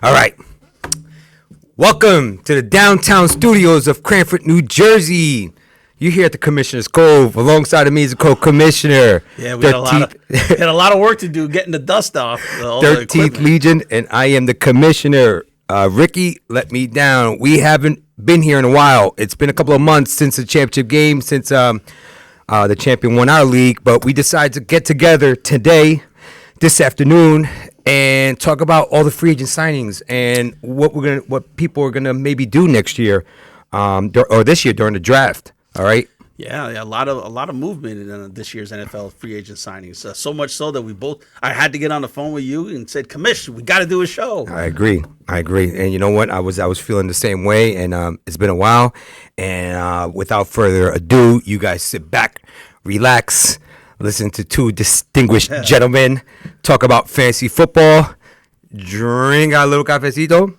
All right. Welcome to the downtown studios of Cranford, New Jersey. You're here at the Commissioner's Cove alongside the music co-commissioner. Yeah, we had a lot of work to do getting the dust off. All the 13th equipment. Legion, and I am the commissioner. Ricky let me down. We haven't been here in a while. It's been a couple of months since the championship game, since the champion won our league, but we decided to get together today, this afternoon, and talk about all the free agent signings and what people are gonna maybe do next year, or this year during the draft. All right. Yeah, a lot of movement in this year's NFL free agent signings. So much so that I had to get on the phone with you and said, "Commish, we got to do a show." I agree. And you know what? I was feeling the same way, and it's been a while. And without further ado, you guys sit back, relax, listen to two distinguished gentlemen talk about fantasy football, drink a little cafecito,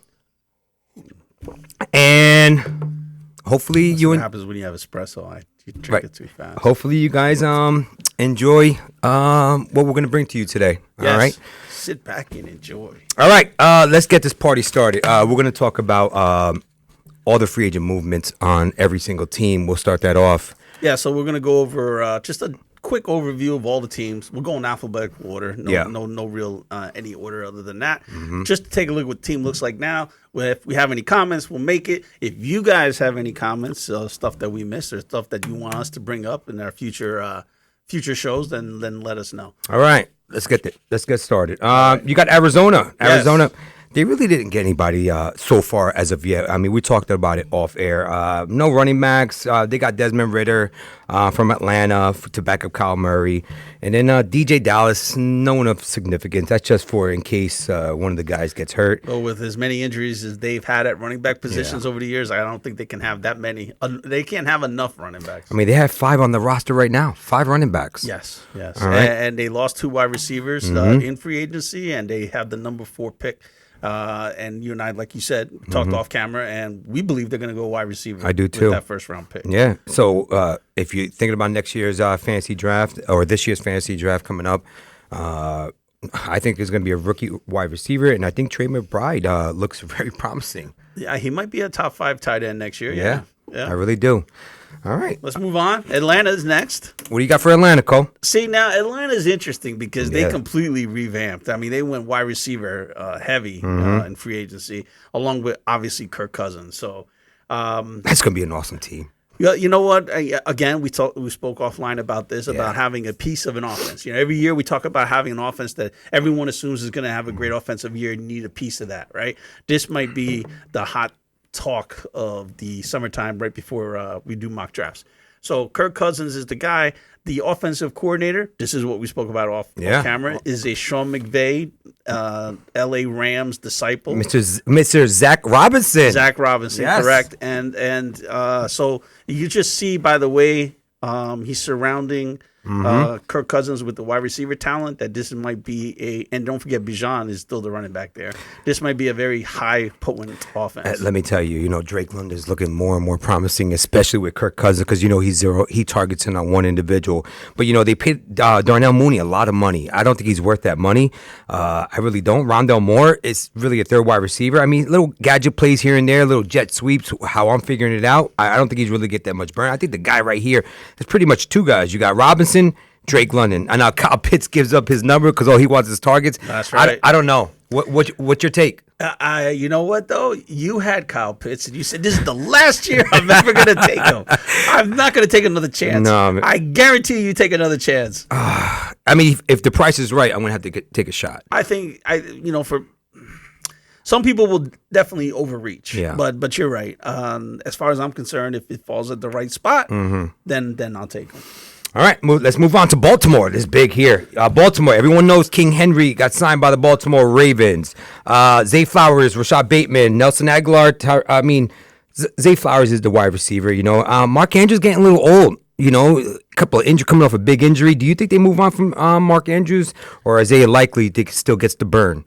and hopefully What happens when you have espresso? You drink it too fast. Hopefully you guys enjoy what we're gonna bring to you today. Yes. All right. Sit back and enjoy. All right. Let's get this party started. We're gonna talk about all the free agent movements on every single team. We'll start that off. Yeah, so we're gonna go over just a quick overview of all the teams. We're going alphabetical order. No real any order other than that. Just to take a look at what the team looks like now. If we have any comments, we'll make it. If you guys have any comments, stuff that we missed or stuff that you want us to bring up in our future shows, then let us know. All right. Let's get started. You got Arizona. Yes. They really didn't get anybody so far as of yet. I mean, we talked about it off air. No running backs. They got Desmond Ridder from Atlanta to back up Kyle Murray. And then DJ Dallas, no one of significance. That's just for in case one of the guys gets hurt. Well, with as many injuries as they've had at running back positions over the years, I don't think they can have that many. They can't have enough running backs. I mean, they have 5 on the roster right now. 5 running backs. Yes. All right. And they lost 2 wide receivers in free agency, and they have the number 4 pick. And you and I, like you said, talked off camera, and we believe they're going to go wide receiver. I do with too. That first round pick. Yeah. So if you're thinking about next year's fantasy draft or this year's fantasy draft coming up, I think there's going to be a rookie wide receiver, and I think Trey McBride looks very promising. Yeah, he might be a top 5 tight end next year. Yeah. I really do. All right. Let's move on. Atlanta's next. What do you got for Atlanta, Cole? See, now Atlanta's interesting because they completely revamped. I mean, they went wide receiver heavy in free agency, along with obviously Kirk Cousins. So That's going to be an awesome team. you know what? Again, we spoke offline about this, about having a piece of an offense. You know, every year we talk about having an offense that everyone assumes is going to have a great offensive year and need a piece of that, right? This might be the hot talk of the summertime right before we do mock drafts. So Kirk Cousins is the guy. The offensive coordinator, this is what we spoke about off camera, is a Sean McVay, L.A. Rams disciple. Mr. Zach Robinson. Zach Robinson, Yes. correct. And so you just see by the way he's surrounding Kirk Cousins with the wide receiver talent that this might be and don't forget Bijan is still the running back there. This might be a very high potent offense. Let me tell you, Drake London is looking more and more promising, especially with Kirk Cousins, because he targets in on one individual. But they paid Darnell Mooney a lot of money. I don't think he's worth that money. I really don't. Rondell Moore is really a third wide receiver. I mean, little gadget plays here and there, little jet sweeps. How I'm figuring it out, I don't think he's really get that much burn. I think the guy right here is pretty much 2 guys. You got Robinson, Drake London. And now Kyle Pitts gives up his number because all he wants is targets. That's right. I don't know. What's your take? You know what, though? You had Kyle Pitts, and you said, this is the last year I'm ever going to take him. I'm not going to take another chance. No, I guarantee you take another chance. I mean, if the price is right, I'm going to have to take a shot. I think, for some people will definitely overreach. Yeah. But you're right. As far as I'm concerned, if it falls at the right spot, then I'll take him. All right, let's move on to Baltimore. This is big here. Baltimore, everyone knows King Henry got signed by the Baltimore Ravens. Zay Flowers, Rashad Bateman, Nelson Aguilar. Zay Flowers is the wide receiver, Mark Andrews getting a little old, a couple of injuries, coming off a big injury. Do you think they move on from Mark Andrews, or Isaiah Likely still gets the burn?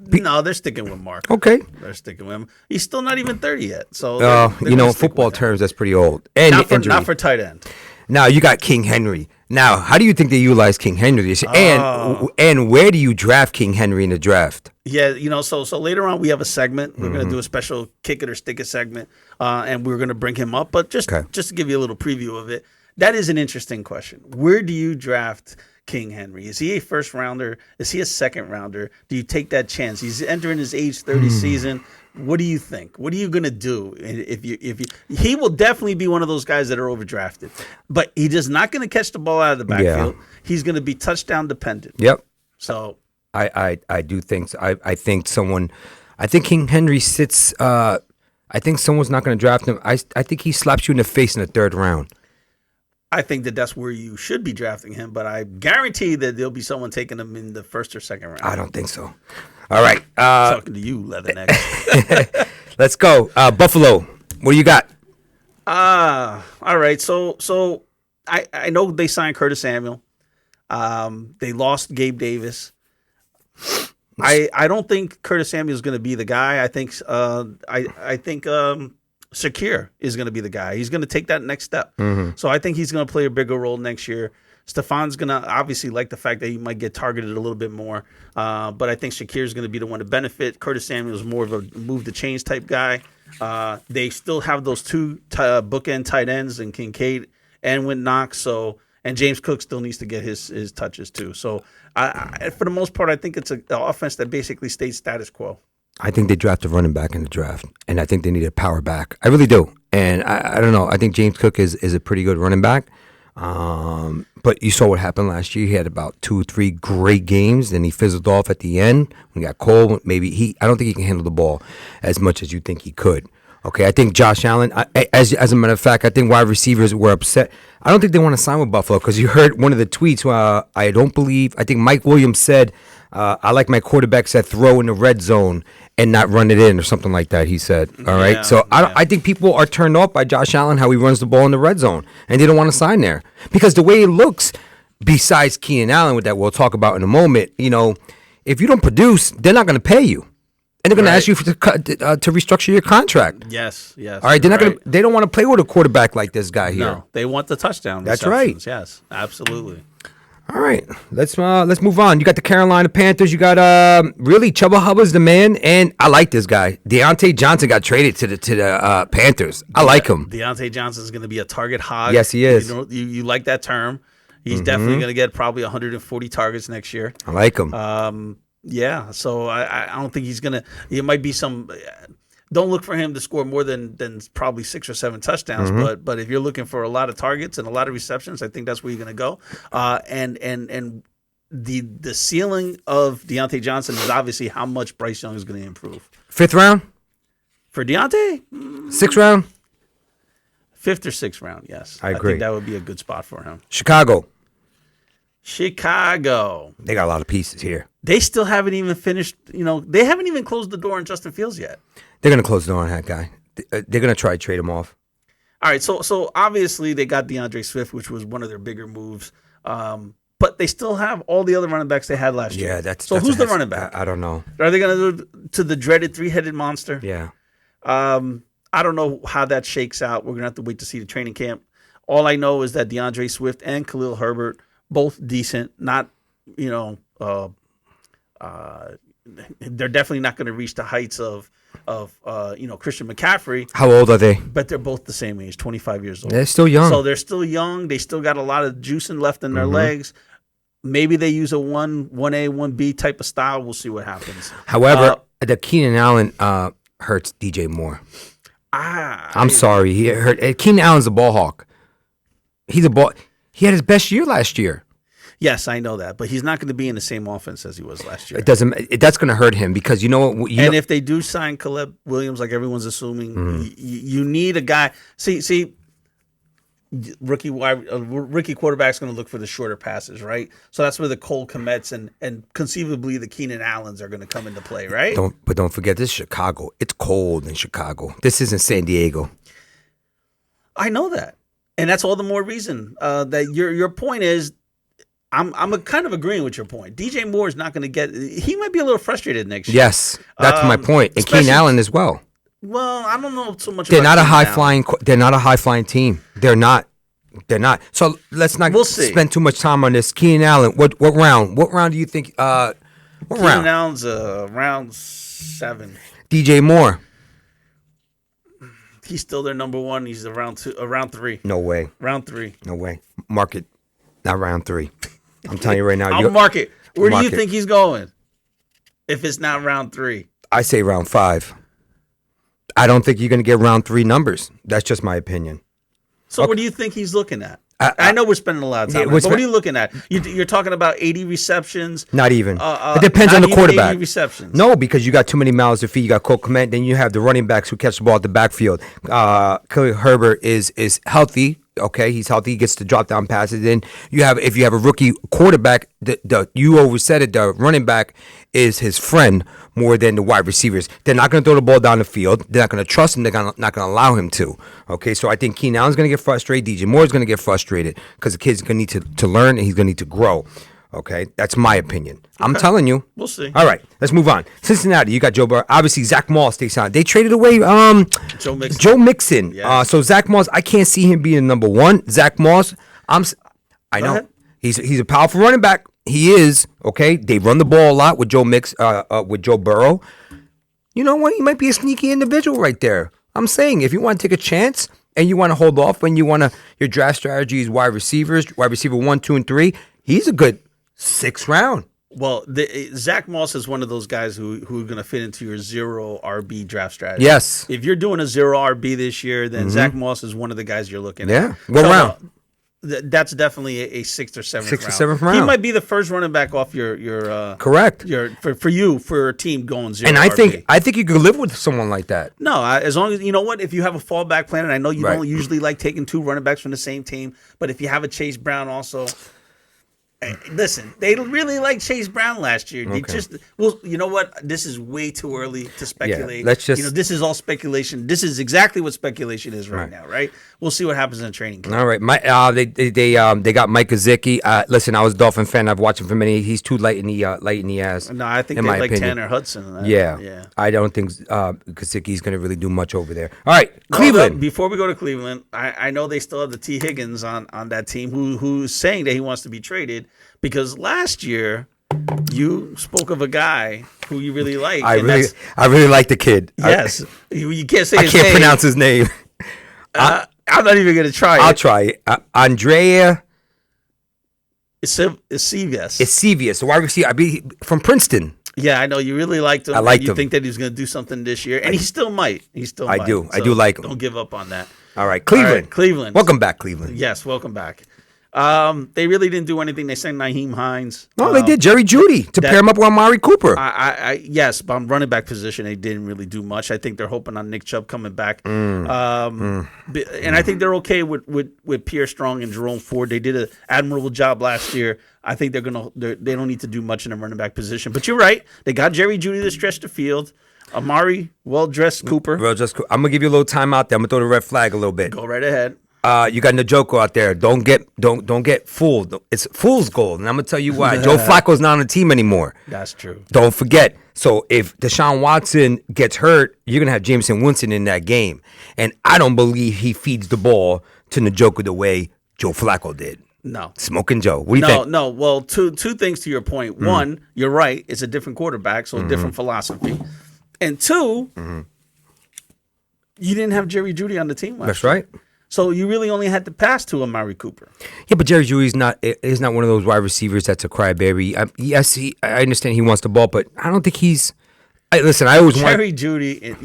No, they're sticking with Mark. Okay. They're sticking with him. He's still not even 30 yet. So, football terms, that's pretty old. And not for tight end. Now you got King Henry. Now, how do you think they utilize King Henry this year? And where do you draft King Henry in the draft? Yeah, so later on we have a segment. We're going to do a special kick it or stick it segment, and we're going to bring him up. But just to give you a little preview of it, that is an interesting question. Where do you draft King Henry? Is he a first rounder? Is he a second rounder? Do you take that chance? He's entering his age 30 season. What do you think? What are you gonna do if you? He will definitely be one of those guys that are overdrafted, but he is not gonna catch the ball out of the backfield. Yeah. He's gonna be touchdown dependent. Yep. So I do think so. I think King Henry sits. I think someone's not gonna draft him. I think he slaps you in the face in the third round. I think that's where you should be drafting him, but I guarantee that there'll be someone taking him in the first or second round. I don't think so. All right. Talking to you, Leatherneck. Let's go. Buffalo, what do you got? All right. So I know they signed Curtis Samuel. They lost Gabe Davis. I don't think Curtis Samuel is going to be the guy. I think Shakir is going to be the guy. He's going to take that next step. So I think he's going to play a bigger role next year. Stefan's going to obviously like the fact that he might get targeted a little bit more. But I think Shakir is going to be the one to benefit. Curtis Samuel is more of a move the chains type guy. They still have those two bookend tight ends in Kincaid and with Knox. And James Cook still needs to get his touches too. So for the most part, I think it's an offense that basically stays status quo. I think they drafted a running back in the draft, and I think they need a power back. I really do. And I don't know. I think James Cook is a pretty good running back. But you saw what happened last year. He had about 2-3 great games, then he fizzled off at the end. When he got cold, I don't think he can handle the ball as much as you think he could. Okay, I think Josh Allen, as a matter of fact, I think wide receivers were upset. I don't think they want to sign with Buffalo because you heard one of the tweets. I think Mike Williams said, I like my quarterbacks that throw in the red zone and not run it in or something like that, he said. All right. So I think people are turned off by Josh Allen, how he runs the ball in the red zone, and they don't want to sign there. Because the way it looks, besides Keenan Allen, with that we'll talk about in a moment, if you don't produce, they're not going to pay you. And they're going to ask you to restructure your contract. Yes. All right. They don't want to play with a quarterback like this guy here. No, they want the touchdown. That's right. Yes, absolutely. All right, let's move on. You got the Carolina Panthers. You got really Chubba Hubbard's the man, and I like this guy. Deontay Johnson got traded to the Panthers. I like him. Deontay Johnson is going to be a target hog. Yes, he is. You like that term? He's definitely going to get probably 140 targets next year. I like him. Yeah. So I don't think he's going to. It might be some. Don't look for him to score more than probably 6 or 7 touchdowns, but if you're looking for a lot of targets and a lot of receptions, I think that's where you're going to go. And the ceiling of Deontay Johnson is obviously how much Bryce Young is going to improve. 5th round for Deontay, 6th round, 5th or 6th round. Yes, I agree. think that would be a good spot for him. Chicago. They got a lot of pieces here. They still haven't even finished. They haven't even closed the door on Justin Fields yet. They're going to close the door on that guy. They're going to try to trade him off. All right, so obviously they got DeAndre Swift, which was one of their bigger moves. But they still have all the other running backs they had last year. Yeah, that's who's the running back? I don't know. Are they going to do to the dreaded 3-headed monster? Yeah. I don't know how that shakes out. We're going to have to wait to see the training camp. All I know is that DeAndre Swift and Khalil Herbert, both decent, not, they're definitely not going to reach the heights of Christian McCaffrey. How old are they? But they're both the same age, 25 years old. They're still young. So they're still young. They still got a lot of juicing left in their legs. Maybe they use a 1A, 1B type of style. We'll see what happens. However, the Keenan Allen hurts DJ Moore. I'm sorry. He hurt. Keenan Allen's a ball hawk. He had his best year last year. Yes, I know that, but he's not going to be in the same offense as he was last year. That's going to hurt him because you know what? If they do sign Caleb Williams, like everyone's assuming, you need a guy. See, rookie quarterback's going to look for the shorter passes, right? So that's where the Cole Kmets and conceivably the Keenan Allens are going to come into play, right? Don't forget, this is Chicago. It's cold in Chicago. This isn't San Diego. I know that, and that's all the more reason that your point is. I'm kind of agreeing with your point. DJ Moore is not going to get. He might be a little frustrated next year. Yes, that's my point. And Keenan Allen as well. Well, I don't know so much. They're not a high flying. They're not a high flying team. They're not. They're not. So let's not We'll see. spend too much time on this. Keenan Allen, what round? What round do you think? What Keenan round? Allen's round 7. DJ Moore. He's still their number 1. He's round 3. No way. Round 3. No way. Mark it. Not round 3. I'm telling you right now. I'll mark it. Where do Mark you it. think he's going? If it's not round 3. I say round 5. I don't think you're going to get round 3 numbers. That's just my opinion. So what do you think he's looking at? I- I know we're spending a lot of time, Yeah, on it, but what are you looking at? You're talking about 80 receptions. Not even. It depends not on the even 80 quarterback. receptions. No, because you got too many mouths to feed. You got Cole Kmet. Then you have the running backs who catch the ball at the backfield. Khalil Herbert is healthy. Okay, he's healthy. He gets to drop down passes. Then if you have a rookie quarterback, you always said it. The running back is his friend more than the wide receivers. They're not going to throw the ball down the field. They're not going to trust him. They're not going to allow him to. Okay, so I think Keenan Allen's going to get frustrated. DJ Moore's going to get frustrated because the kid's going to need to learn and he's going to need to grow. Okay, that's my opinion. I'm telling you. We'll see. All right, let's move on. Cincinnati, you got Joe Burrow. Obviously, Zach Moss stays on. They traded away Joe Mixon. Yes. So Zach Moss, I can't see him being number 1. Zach Moss, I know ahead. he's a powerful running back. He is okay. They run the ball a lot with with Joe Burrow. You know what? He might be a sneaky individual right there. I'm saying if you want to take a chance and you want to hold off when your draft strategy is wide receiver 1, 2, and 3. He's a good 6th round. Well, Zach Moss is one of those guys who are going to fit into your 0 RB draft strategy. Yes. If you're doing a 0 RB this year, then Zach Moss is one of the guys you're looking at. Yeah. What round? That's definitely a 6th or 7th 6th or 7th round. He might be the first running back off your Correct. For a team going 0 And I RB. think you could live with someone like that. No, as long as you know what, if you have a fallback plan, and I know you Right. don't usually like taking 2 running backs from the same team, but if you have a Chase Brown also, listen, they really liked Chase Brown last year. They you know what? This is way too early to speculate. let's just- this is all speculation. This is exactly what speculation is right now, right? We'll see what happens in training camp. All right, they got Mike Gesicki. Listen, I was a Dolphin fan. I've watched him for many. He's too light in the ass. No, I think in they my like opinion. Tanner Hudson. Yeah, I don't think Gesicki's going to really do much over there. All right, Hold Cleveland. up, before we go to Cleveland, I know they still have the T. Higgins on that team who's saying that he wants to be traded because last year you spoke of a guy who you really like. I really like the kid. Yes, you can't say I his can't name. pronounce his name. I'm not even going to try I'll it. try it. Andrea It's CVS. Esivius, the wide receiver. From Princeton. Yeah, I know you really liked him. I liked you him. think that he's going to do something this year, and he still might. I do. I do like him. Don't give up on that. All right, Cleveland. All right, Cleveland. Welcome back, Cleveland. Yes, welcome back. They really didn't do anything. They sent Naheem Hines. No, they did. Jerry Jeudy to pair him up with Amari Cooper. Yes, but on running back position, they didn't really do much. I think they're hoping on Nick Chubb coming back. And I think they're okay with Pierre Strong and Jerome Ford. They did an admirable job last year. I think they don't need to do much in the running back position. But you're right. They got Jerry Jeudy to stretch the field. Amari, well-dressed Cooper. Bro, I'm gonna give you a little time out there. I'm gonna throw the red flag a little bit. Go right ahead. You got Njoku out there. Don't get fooled. It's fool's gold, and I'm gonna tell you why. Joe Flacco's not on the team anymore. That's true. Don't forget. So if Deshaun Watson gets hurt, you're gonna have Jameson Winston in that game, and I don't believe he feeds the ball to Njoku the way Joe Flacco did. No. Smoking Joe. What do you think? No. Well, two things to your point. One, you're right. It's a different quarterback, so a different philosophy. And two, you didn't have Jerry Jeudy on the team last That's year. right. So you really only had to pass to Amari Cooper. Yeah, but Jerry Jeudy's not one of those wide receivers that's a crybaby. Yes, I understand he wants the ball, but I don't think he's. Listen, I always Jerry Jeudy,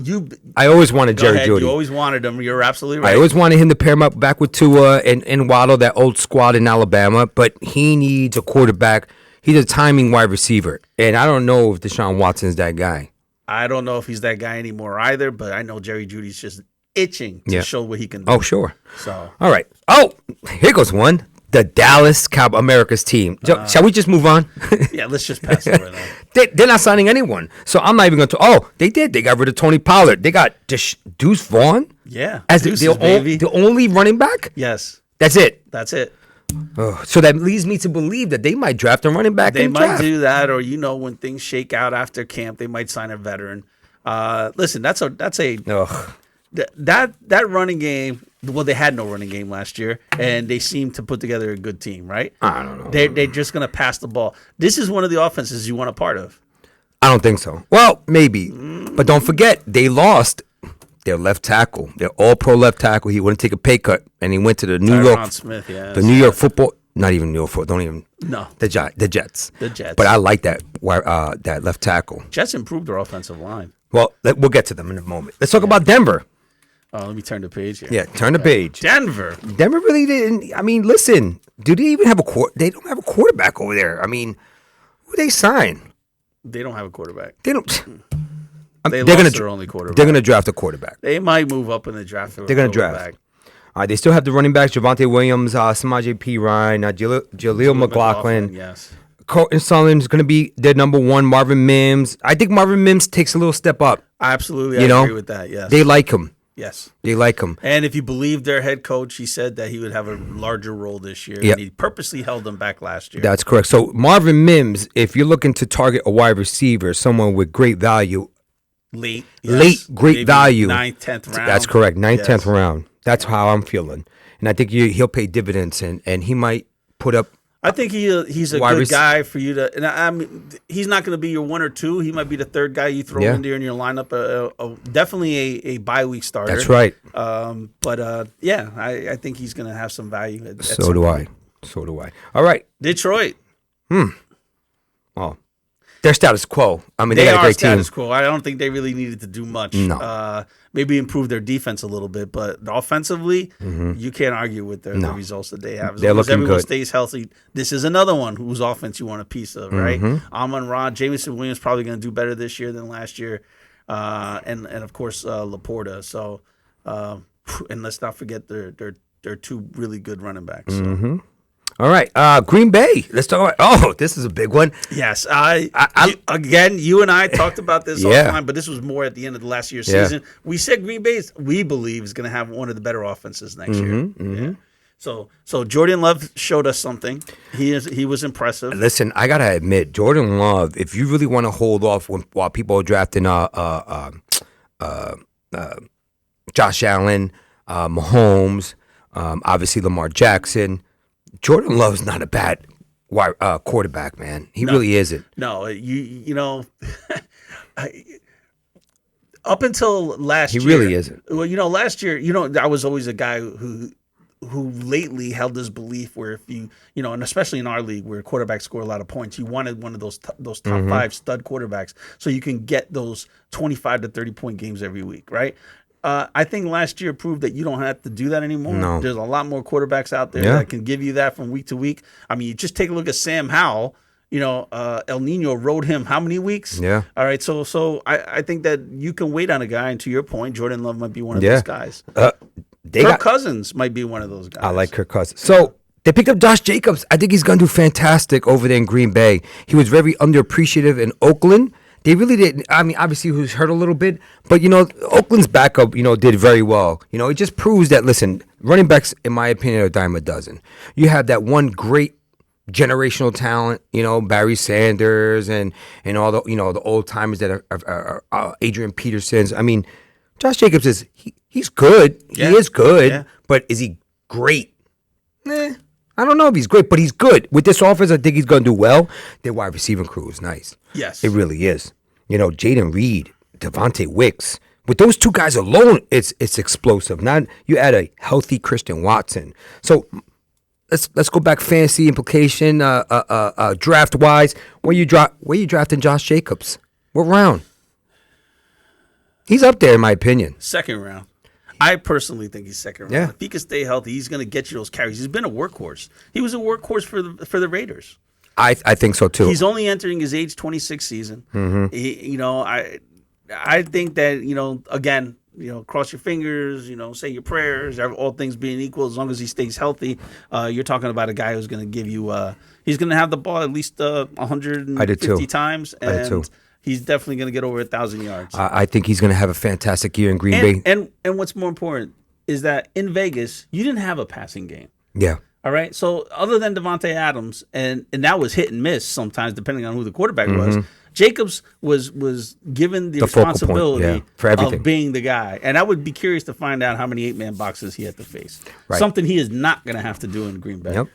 I always wanted go Jerry ahead, Jeudy. you always wanted him. You're absolutely right. I always wanted him to pair him up back with Tua and Waddle, that old squad in Alabama. But he needs a quarterback. He's a timing wide receiver, and I don't know if Deshaun Watson's that guy. I don't know if he's that guy anymore either, but I know Jerry Judy's just itching to show what he can do. Oh, sure. So All right. Oh, here goes one. The Dallas Cowboys, America's team. Shall we just move on? yeah, let's just pass over that. They're not signing anyone. So I'm not even going to. Oh, they did. They got rid of Tony Pollard. They got Deuce Vaughn Yeah, as Deuces, baby. the only running back. Yes, That's it. that's it. So that leads me to believe that they might draft a running back. They in the might draft. do that, or when things shake out after camp, they might sign a veteran. Listen, that's a Ugh. that running game. Well, they had no running game last year, and they seemed to put together a good team, right? I don't know. They're just going to pass the ball. This is one of the offenses you want a part of. I don't think so. Well, maybe. But don't forget, they lost their left tackle. Their all-pro left tackle. He wouldn't take a pay cut, and he went to the New York Smith, yeah. The New York football. Not even New York football. Don't even. No. The Jets. The Jets. But I like that left tackle. Jets improved their offensive line. Well, we'll get to them in a moment. Let's talk about Denver. Oh, let me turn the page here. Yeah, turn the page. Denver really didn't. I mean, listen. Do they even have They don't have a quarterback over there. I mean, who they sign? They don't have a quarterback. They don't. They're gonna their only quarterback. They're going to draft a quarterback. They might move up in the draft. They're going to draft. All right, they still have the running backs: Javonte Williams, Samaje P. Ryan, Jaleel McLaughlin. Yes. Colton Sullivan's going to be their number one. Marvin Mims. I think Marvin Mims takes a little step up. Absolutely, I agree with that. Yes. They like him. Yes. They like him. And if you believe their head coach, he said that he would have a larger role this year. Yep. And he purposely held them back last year. That's correct. So Marvin Mims, if you're looking to target a wide receiver, someone with great value, late, great maybe value, 9th, 10th round. That's correct. 9th, 10th round. That's how I'm feeling. And I think he'll pay dividends, and he might put up. I think he's a good guy for you to. And I mean, he's not going to be your 1 or 2. He might be the third guy you throw in there in your lineup. Definitely a bye week starter. That's right. I think he's going to have some value. So do I. All right, Detroit. Oh, they're status quo. I mean, they got a are great status team. quo. I don't think they really needed to do much. No. Maybe improve their defense a little bit, but offensively, you can't argue with the results that they have. As long as everyone stays healthy, this is another one whose offense you want a piece of, right? Amon-Ra, Jameson Williams probably going to do better this year than last year, and of course Laporta. So, and let's not forget their 2 really good running backs. So. All right, Green Bay. Let's talk about. Oh, this is a big one. Yes, again, you and I talked about this offline, but this was more at the end of the last year's season. We said Green Bay, we believe, is going to have one of the better offenses next year. Yeah. So Jordan Love showed us something. He was impressive. Listen, I gotta admit, Jordan Love. If you really want to hold off while people are drafting Josh Allen, Mahomes, obviously Lamar Jackson. Jordan Love's not a bad quarterback, man. He really isn't. No, you know, up until last year, he really isn't. Well, last year, I was always a guy who lately held this belief where if you and especially in our league where quarterbacks score a lot of points, you wanted one of those top 5 stud quarterbacks so you can get those 25 to 30 point games every week, right? I think last year proved that you don't have to do that anymore. No. There's a lot more quarterbacks out there that can give you that from week to week. I mean, you just take a look at Sam Howell. El Nino rode him how many weeks? Yeah. All right. So I think that you can wait on a guy, and to your point, Jordan Love might be one of those guys. Kirk Cousins might be one of those guys. I like Kirk Cousins. So they picked up Josh Jacobs. I think he's going to do fantastic over there in Green Bay. He was very underappreciated in Oakland. They really didn't. I mean, obviously, he was hurt a little bit, but Oakland's backup, did very well. It just proves that. Listen, running backs, in my opinion, are a dime a dozen. You have that one great generational talent, Barry Sanders and all the the old timers that are Adrian Petersons. I mean, Josh Jacobs he's good. Yeah. He is good, Yeah. but is he great? I don't know if he's great, but he's good. With this offense, I think he's going to do well. Their wide receiving crew is nice. Yes. It really is. Jaden Reed, Devontae Wicks. With those 2 guys alone, it's explosive. Now you add a healthy Christian Watson. So let's go back fantasy implication, draft wise. Where you drafting Josh Jacobs? What round? He's up there in my opinion. 2nd round. I personally think he's 2nd round. Yeah. If he can stay healthy, he's going to get you those carries. He's been a workhorse. He was a workhorse for the Raiders. I think so too. He's only entering his age 26 season. I think that again, cross your fingers, say your prayers. All things being equal, as long as he stays healthy, you're talking about a guy who's going to give you. He's going to have the ball at least 150 times, and he's definitely going to get over 1,000 yards. I think he's going to have a fantastic year in Green Bay. And what's more important is that in Vegas, you didn't have a passing game. Yeah. All right. So other than Devontae Adams, and that was hit and miss sometimes depending on who the quarterback was, Jacobs was given the focal point, responsibility yeah, for everything. of being the guy, and I would be curious to find out how many 8-man boxes he had to face. Right. Something he is not going to have to do in Green Bay. Yep.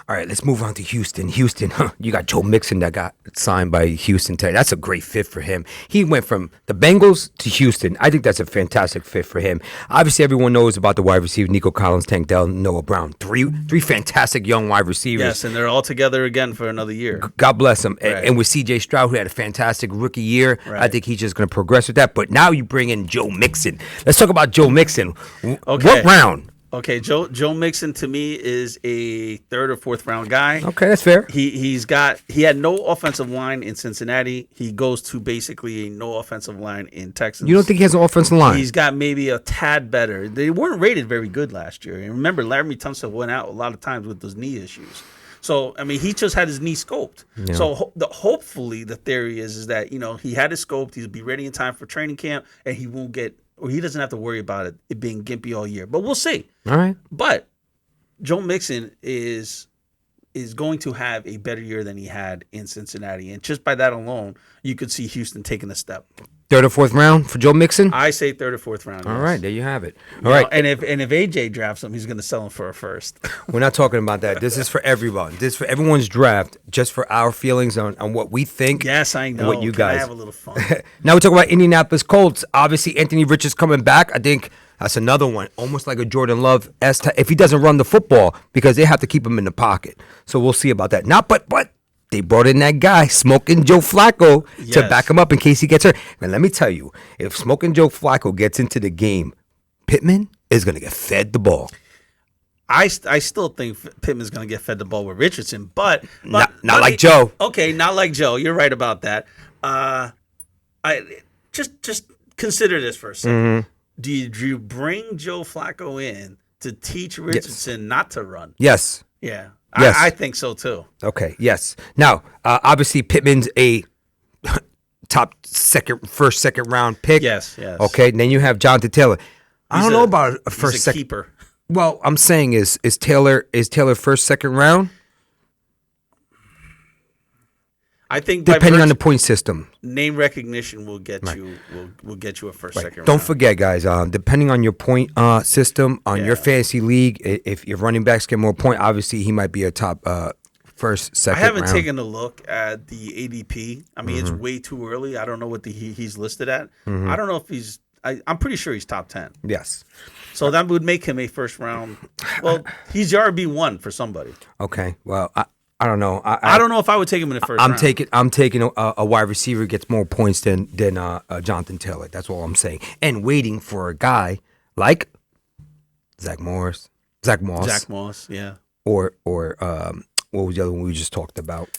All right, let's move on to Houston. Houston, you got Joe Mixon that got signed by Houston today. That's a great fit for him. He went from the Bengals to Houston. I think that's a fantastic fit for him. Obviously, everyone knows about the wide receiver, Nico Collins, Tank Dell, Noah Brown. Three fantastic young wide receivers. Yes, and they're all together again for another year. God bless him. Right. And with C.J. Stroud, who had a fantastic rookie year, I Right. think he's just going to progress with that. But now you bring in Joe Mixon. Let's talk about Joe Mixon. Okay. What round? Okay, Joe Mixon to me is a 3rd or 4th round guy. Okay, that's fair. He had no offensive line in Cincinnati. He goes to basically a no offensive line in Texas. You don't think he has an offensive line? He's got maybe a tad better. They weren't rated very good last year. And remember, Larry Tunsil went out a lot of times with those knee issues. So, I mean, he just had his knee scoped. Yeah. So, hopefully, the theory is that, he had it scoped. He'll be ready in time for training camp, and he won't get, or he doesn't have to worry about it being gimpy all year. But we'll see. All right. But Joe Mixon is going to have a better year than he had in Cincinnati. And just by that alone, you could see Houston taking a step. 3rd or 4th round for Joe Mixon? I say 3rd or 4th round. All yes. right, there you have it. All right. And if AJ drafts him, he's going to sell him for a first. We're not talking about that. This is for everyone. This is for everyone's draft, just for our feelings on what we think. Yes, I and know. what you Can I guys have a little fun? Now we talk about Indianapolis Colts. Obviously, Anthony Richards coming back. I think that's another one, almost like a Jordan Love if he doesn't run the football, because they have to keep him in the pocket. So we'll see about that. But they brought in that guy, Smoking Joe Flacco, to Yes. back him up in case he gets hurt. And let me tell you, if Smoking Joe Flacco gets into the game, Pittman is going to get fed the ball. I still think Pittman's going to get fed the ball with Richardson, but Not like Joe. Okay, not like Joe. You're right about that. I just consider this for a second. Mm-hmm. Do you bring Joe Flacco in to teach Richardson not to run? Yes. Yeah, Yes. I think so too. Okay, yes. Now, obviously, Pittman's a first, second round pick. Yes. Okay, and then you have Jonathan Taylor. I don't know about a He's first, a second. keeper. Well, I'm saying is Taylor first, second round, I think by depending on the point system. name recognition will get you will get you a first, second Don't round. forget, guys. Depending on your point system on your Yeah. fantasy league, if your running backs get more point, obviously he might be a top first, I second. haven't round. taken a look at the ADP. I mean, it's way too early. I don't know what he's listed at. I don't know if he's. I'm pretty sure he's top 10. Yes. So that would make him a first round. Well, he's your RB1 for somebody. Okay. Well, I don't know. I don't know if I would take him in the first round. I'm taking a wide receiver who gets more points than Jonathan Taylor. That's all I'm saying. And waiting for a guy like Zach Moss, Zach Moss, yeah. or what was the other one we just talked about?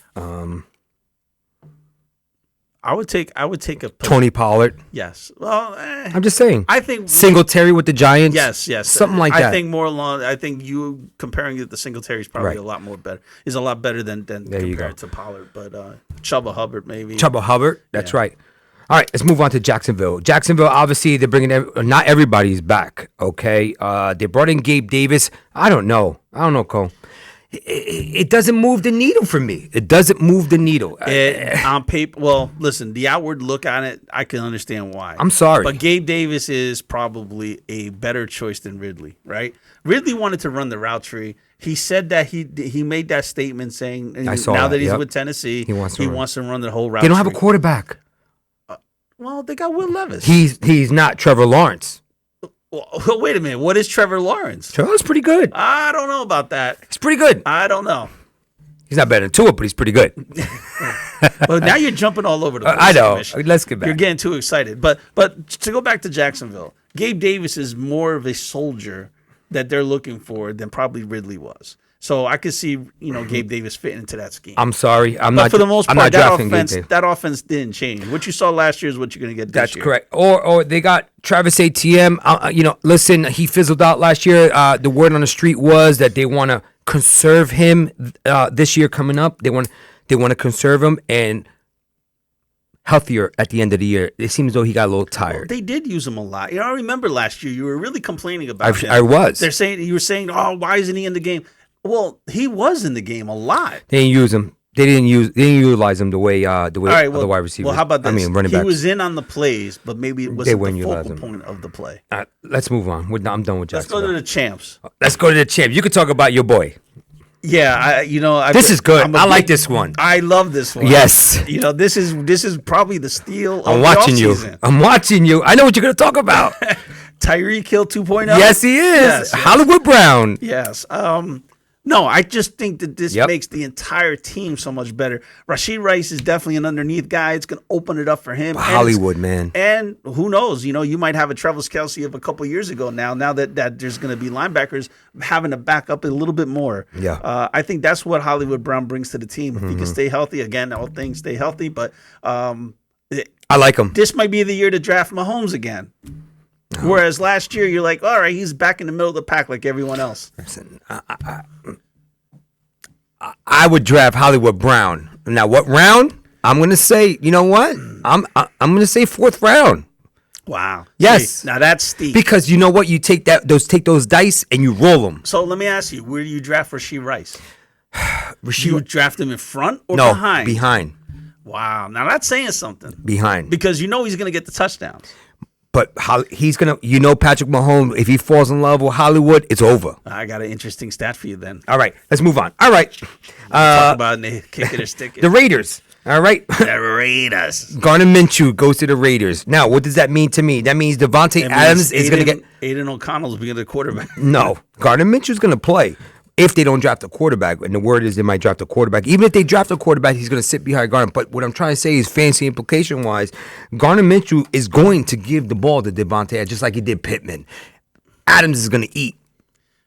I would take a Tony Pollard. Yes. Well, I'm just saying. I think Singletary with the Giants. yes, something like that. I think more along. I think you comparing it to Singletary is probably Right. a lot more better. Is a lot better than you compared to Pollard. But Chuba Hubbard maybe. Chuba Hubbard. That's Yeah. right. All right, let's move on to Jacksonville. Jacksonville, obviously, they're bringing not everybody's back. Okay, they brought in Gabe Davis. I don't know, Cole. It doesn't move the needle for me. It doesn't move the needle. On paper, well, listen, the outward look on it, I can understand why. I'm sorry. But Gabe Davis is probably a better choice than Ridley, right? Ridley wanted to run the route tree. He said that he made that statement saying I saw now that, that he's yep. with Tennessee, He wants to run the whole route They don't have a tree. quarterback. Well, they got Will Levis. He's not Trevor Lawrence. Well, wait a minute. What is Trevor Lawrence? Trevor's pretty good. I don't know about that. He's pretty good. I don't know. He's not better than Tua, but he's pretty good. Well, now you're jumping all over the place. I know. Commissioner. Let's get back. You're getting too excited. But to go back to Jacksonville, Gabe Davis is more of a soldier that they're looking for than probably Ridley was. So I could see, Gabe Davis fitting into that scheme. I'm sorry. but not. for the most I'm part, not drafting Gabe Davis. that offense didn't change. What you saw last year is what you're going to get this That's year. correct. Or they got Travis Etienne. Listen, he fizzled out last year. The word on the street was that they want to conserve him this year coming up. They want to conserve him and healthier at the end of the year. It seems as though he got a little tired. They did use him a lot. I remember last year you were really complaining about him. I was. You were saying, oh, why isn't he in the game? Well, he was in the game a lot. They didn't use him. They didn't utilize him the way All right, well, other wide receivers. well, how about this? I mean, running he backs. was in on the plays, but maybe it They wasn't wouldn't the utilize focal him. point of the play. Let's move on. I'm done with Let's go Jacksonville. to the champs. Let's go to the champ. You can talk about your boy. Yeah, This is good. I'm a I like big- this one. I love this one. Yes. This is probably the steal. I'm of watching the you. offseason. I'm watching you. I know what you're going to talk about. Tyreek Hill 2.0. Yes, he is. Yes, Hollywood Brown. Yes. No, I just think that this Yep. makes the entire team so much better. Rashid Rice is definitely an underneath guy. It's going to open it up for him. And Hollywood, man. And who knows? You might have a Travis Kelce of a couple years ago now. Now that there's going to be linebackers having to back up a little bit more. Yeah. I think that's what Hollywood Brown brings to the team. If he can stay healthy, again, all things stay healthy. But I like him. this might be the year to draft Mahomes again. Whereas last year, you're like, all right, he's back in the middle of the pack like everyone else. Listen, I would draft Hollywood Brown. Now, what round? I'm going to say, you know what? I'm going to say 4th round. Wow. Yes. See, now that's steep. Because you know what? You take those dice and you roll them. So let me ask you, where do you draft Rashid Rice? Rashid, You draft him in front or no, behind? behind. Wow. Now that's saying something. Behind. Because he's going to get the touchdowns. But he's going to, Patrick Mahomes, if he falls in love with Hollywood, it's over. I got an interesting stat for you then. All right, let's move on. All right. Talk about kick it or stick it. The Raiders. All right. The Raiders. Gardner Minshew goes to the Raiders. Now, what does that mean to me? That means Devontae Adams is going to get... Aiden O'Connell's being the quarterback. No. Gardner Minshew's going to play if they don't draft a quarterback. And the word is they might draft a quarterback. Even if they draft a quarterback, he's going to sit behind Gardner. But what I'm trying to say is fancy implication-wise, Gardner Minshew is going to give the ball to Devontae Adams just like he did Pittman. Adams is going to eat.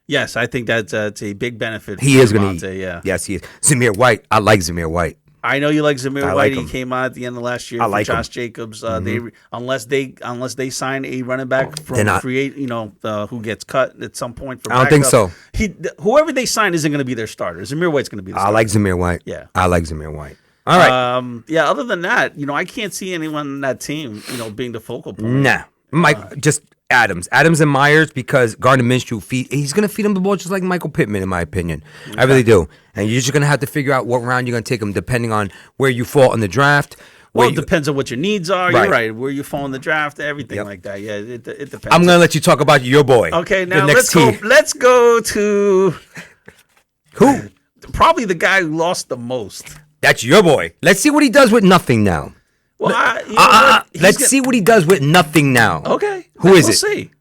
Yes, I think that's it's a big benefit. He for is going to Devontae, eat. Yeah. Yes, he is. Zamir White. I like Zamir White. I know you like Zamir I White. like He him. came out at the end of last year I for like Josh him. Jacobs. Unless they sign a running back They're from not. free, who gets cut at some point. For I don't think backup. so. Whoever they sign isn't going to be their starter. Zamir White's going to be the I starter. like Zamir White. Yeah. I like Zamir White. All right. Yeah. Other than that, I can't see anyone on that team, being the focal point. Nah. Mike, just Adams and Myers, because Gardner Minshew he's going to feed him the ball just like Michael Pittman, in my opinion. I really do. And you're just going to have to figure out what round you're going to take him, depending on where you fall in the draft. Well, it depends on what your needs are. Right. You're right. Where you fall in the draft, everything Yep. like that. Yeah, it depends. I'm going to let you talk about your boy. Okay, the now next let's team. go. Let's go to Who? probably the guy who lost the most. That's your boy. Let's see what he does with nothing now. Well, you know what? He's Let's gonna- see what he does with nothing now. Okay, Who is we'll it? See.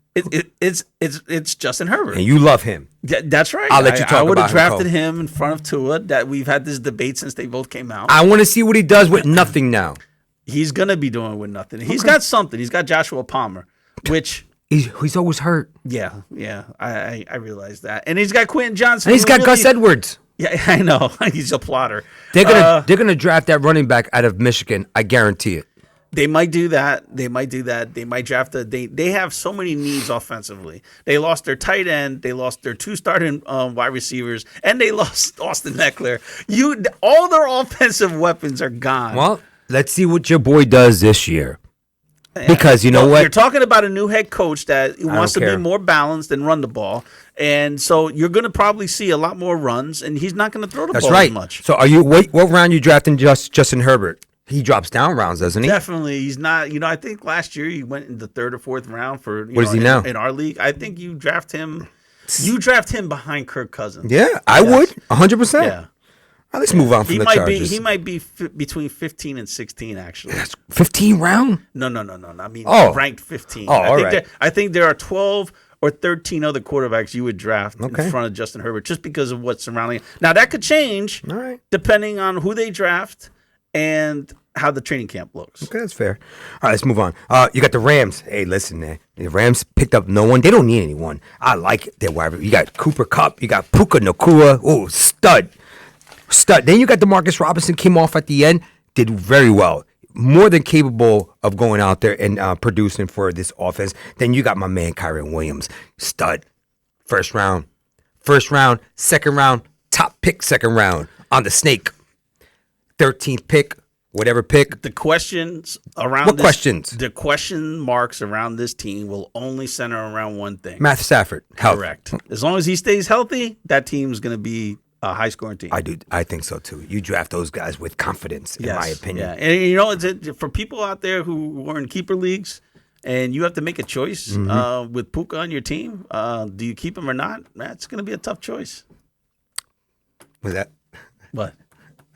It's Justin Herbert. And you love him. That's right. I'll let you talk I would about have him, drafted Cole. him in front of Tua. That we've had this debate since they both came out. I want to see what he does with nothing now. He's gonna be doing with nothing. He's got something. He's got Joshua Palmer, which He's always hurt. yeah, I realize that, and he's got Quentin Johnson. And he's who got really- Gus Edwards. Yeah, I know. He's a plotter. They're gonna draft that running back out of Michigan. I guarantee it. They might do that. They might draft they have so many needs offensively. They lost their tight end. They lost their 2 starting wide receivers, and they lost Austin Eckler. All their offensive weapons are gone. Well, let's see what your boy does this year. Because you know what? You're talking about a new head coach that wants to care. be more balanced and run the ball, and so you're going to probably see a lot more runs, and he's not going to throw the That's ball right. as much. So what round you drafting Justin Herbert? He drops down rounds, doesn't he? Definitely, he's not. I think last year he went in the 3rd or 4th round for. What is he now? in our league? I think you draft him. You draft him behind Kirk Cousins. Yeah, I would 100%. Yeah. All right, let's move on from He the might Chargers. be. He might be between 15 and 16. Actually, 15 round. no. I mean, Oh. ranked 15. Oh, all right. I think there are 12 or 13 other quarterbacks you would draft Okay. in front of Justin Herbert just because of what's surrounding it. Now that could change. All right. Depending on who they draft and how the training camp looks. Okay, that's fair. All right, let's move on. You got the Rams. Hey, listen, man. The Rams picked up no one. They don't need anyone. I like their wide. You got Cooper Kupp. You got Puka Nakua. Oh, stud. Then you got DeMarcus Robinson. Came off at the end. Did very well. More than capable of going out there and producing for this offense. Then you got my man Kyron Williams. Stud. First round, second round, top pick, second round on the snake. 13th pick, whatever pick. The questions around What questions? The question marks around this team will only center around one thing. Matthew Stafford. Health. Correct. As long as he stays healthy, that team's going to be a high scoring team. I do. I think so too. You draft those guys with confidence, in my opinion. Yeah, and you know, for people out there who are in keeper leagues, and you have to make a choice with Puka on your team, do you keep him or not? That's going to be a tough choice. Was that? What?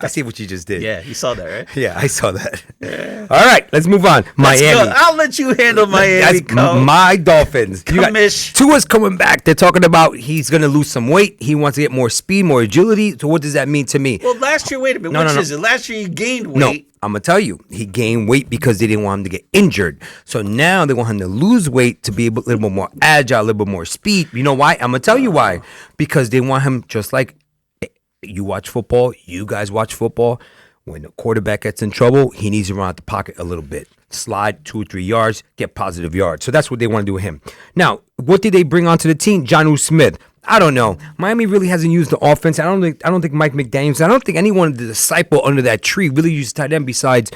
I see what you just did. Yeah, you saw that, right? Yeah, I saw that. Yeah. All right, let's move on. Miami. I'll let you handle Miami. That's my Dolphins. Tua's coming back. They're talking about he's going to lose some weight. He wants to get more speed, more agility. So what does that mean to me? Well, last year, wait a minute. Which is it? Last year he gained weight. No, I'm going to tell you. He gained weight because they didn't want him to get injured. So now they want him to lose weight to be a little bit more agile, a little bit more speed. You know why? I'm going to tell you why. Because they want him just like you watch football, you guys watch football. When the quarterback gets in trouble, he needs to run out the pocket a little bit. Slide 2 or 3 yards, get positive yards. So that's what they want to do with him. Now, what did they bring onto the team? Jonnu Smith. I don't know. Miami really hasn't used the offense. I don't think Mike McDaniels, I don't think anyone, the disciple under that tree, really used tight end besides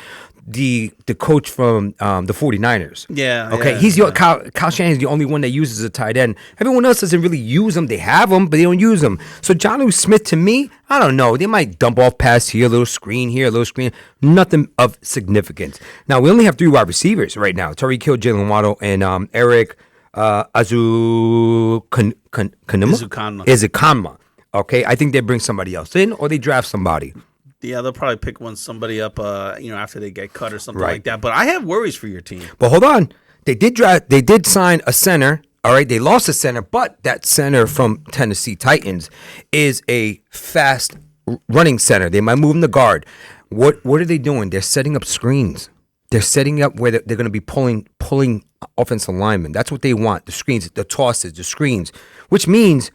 the coach from the 49ers. Yeah. Okay. Yeah, Kyle Shanahan's the only one that uses a tight end. Everyone else doesn't really use them. They have them, but they don't use them. So Jonnu Smith, to me, I don't know. They might dump off pass here, a little screen here, a little screen. Nothing of significance. Now, we only have 3 wide receivers right now. Tyreek Hill, Jalen Waddle, and Eric Ezukanma. Okay. I think they bring somebody else in or they draft somebody. Yeah, they'll probably pick somebody up, after they get cut or something like that. But I have worries for your team. But hold on, they did sign a center. All right, they lost a center, but that center from Tennessee Titans is a fast running center. They might move him to guard. What are they doing? They're setting up screens. They're setting up where they're going to be pulling offensive linemen. That's what they want. The screens, the tosses, the screens, which means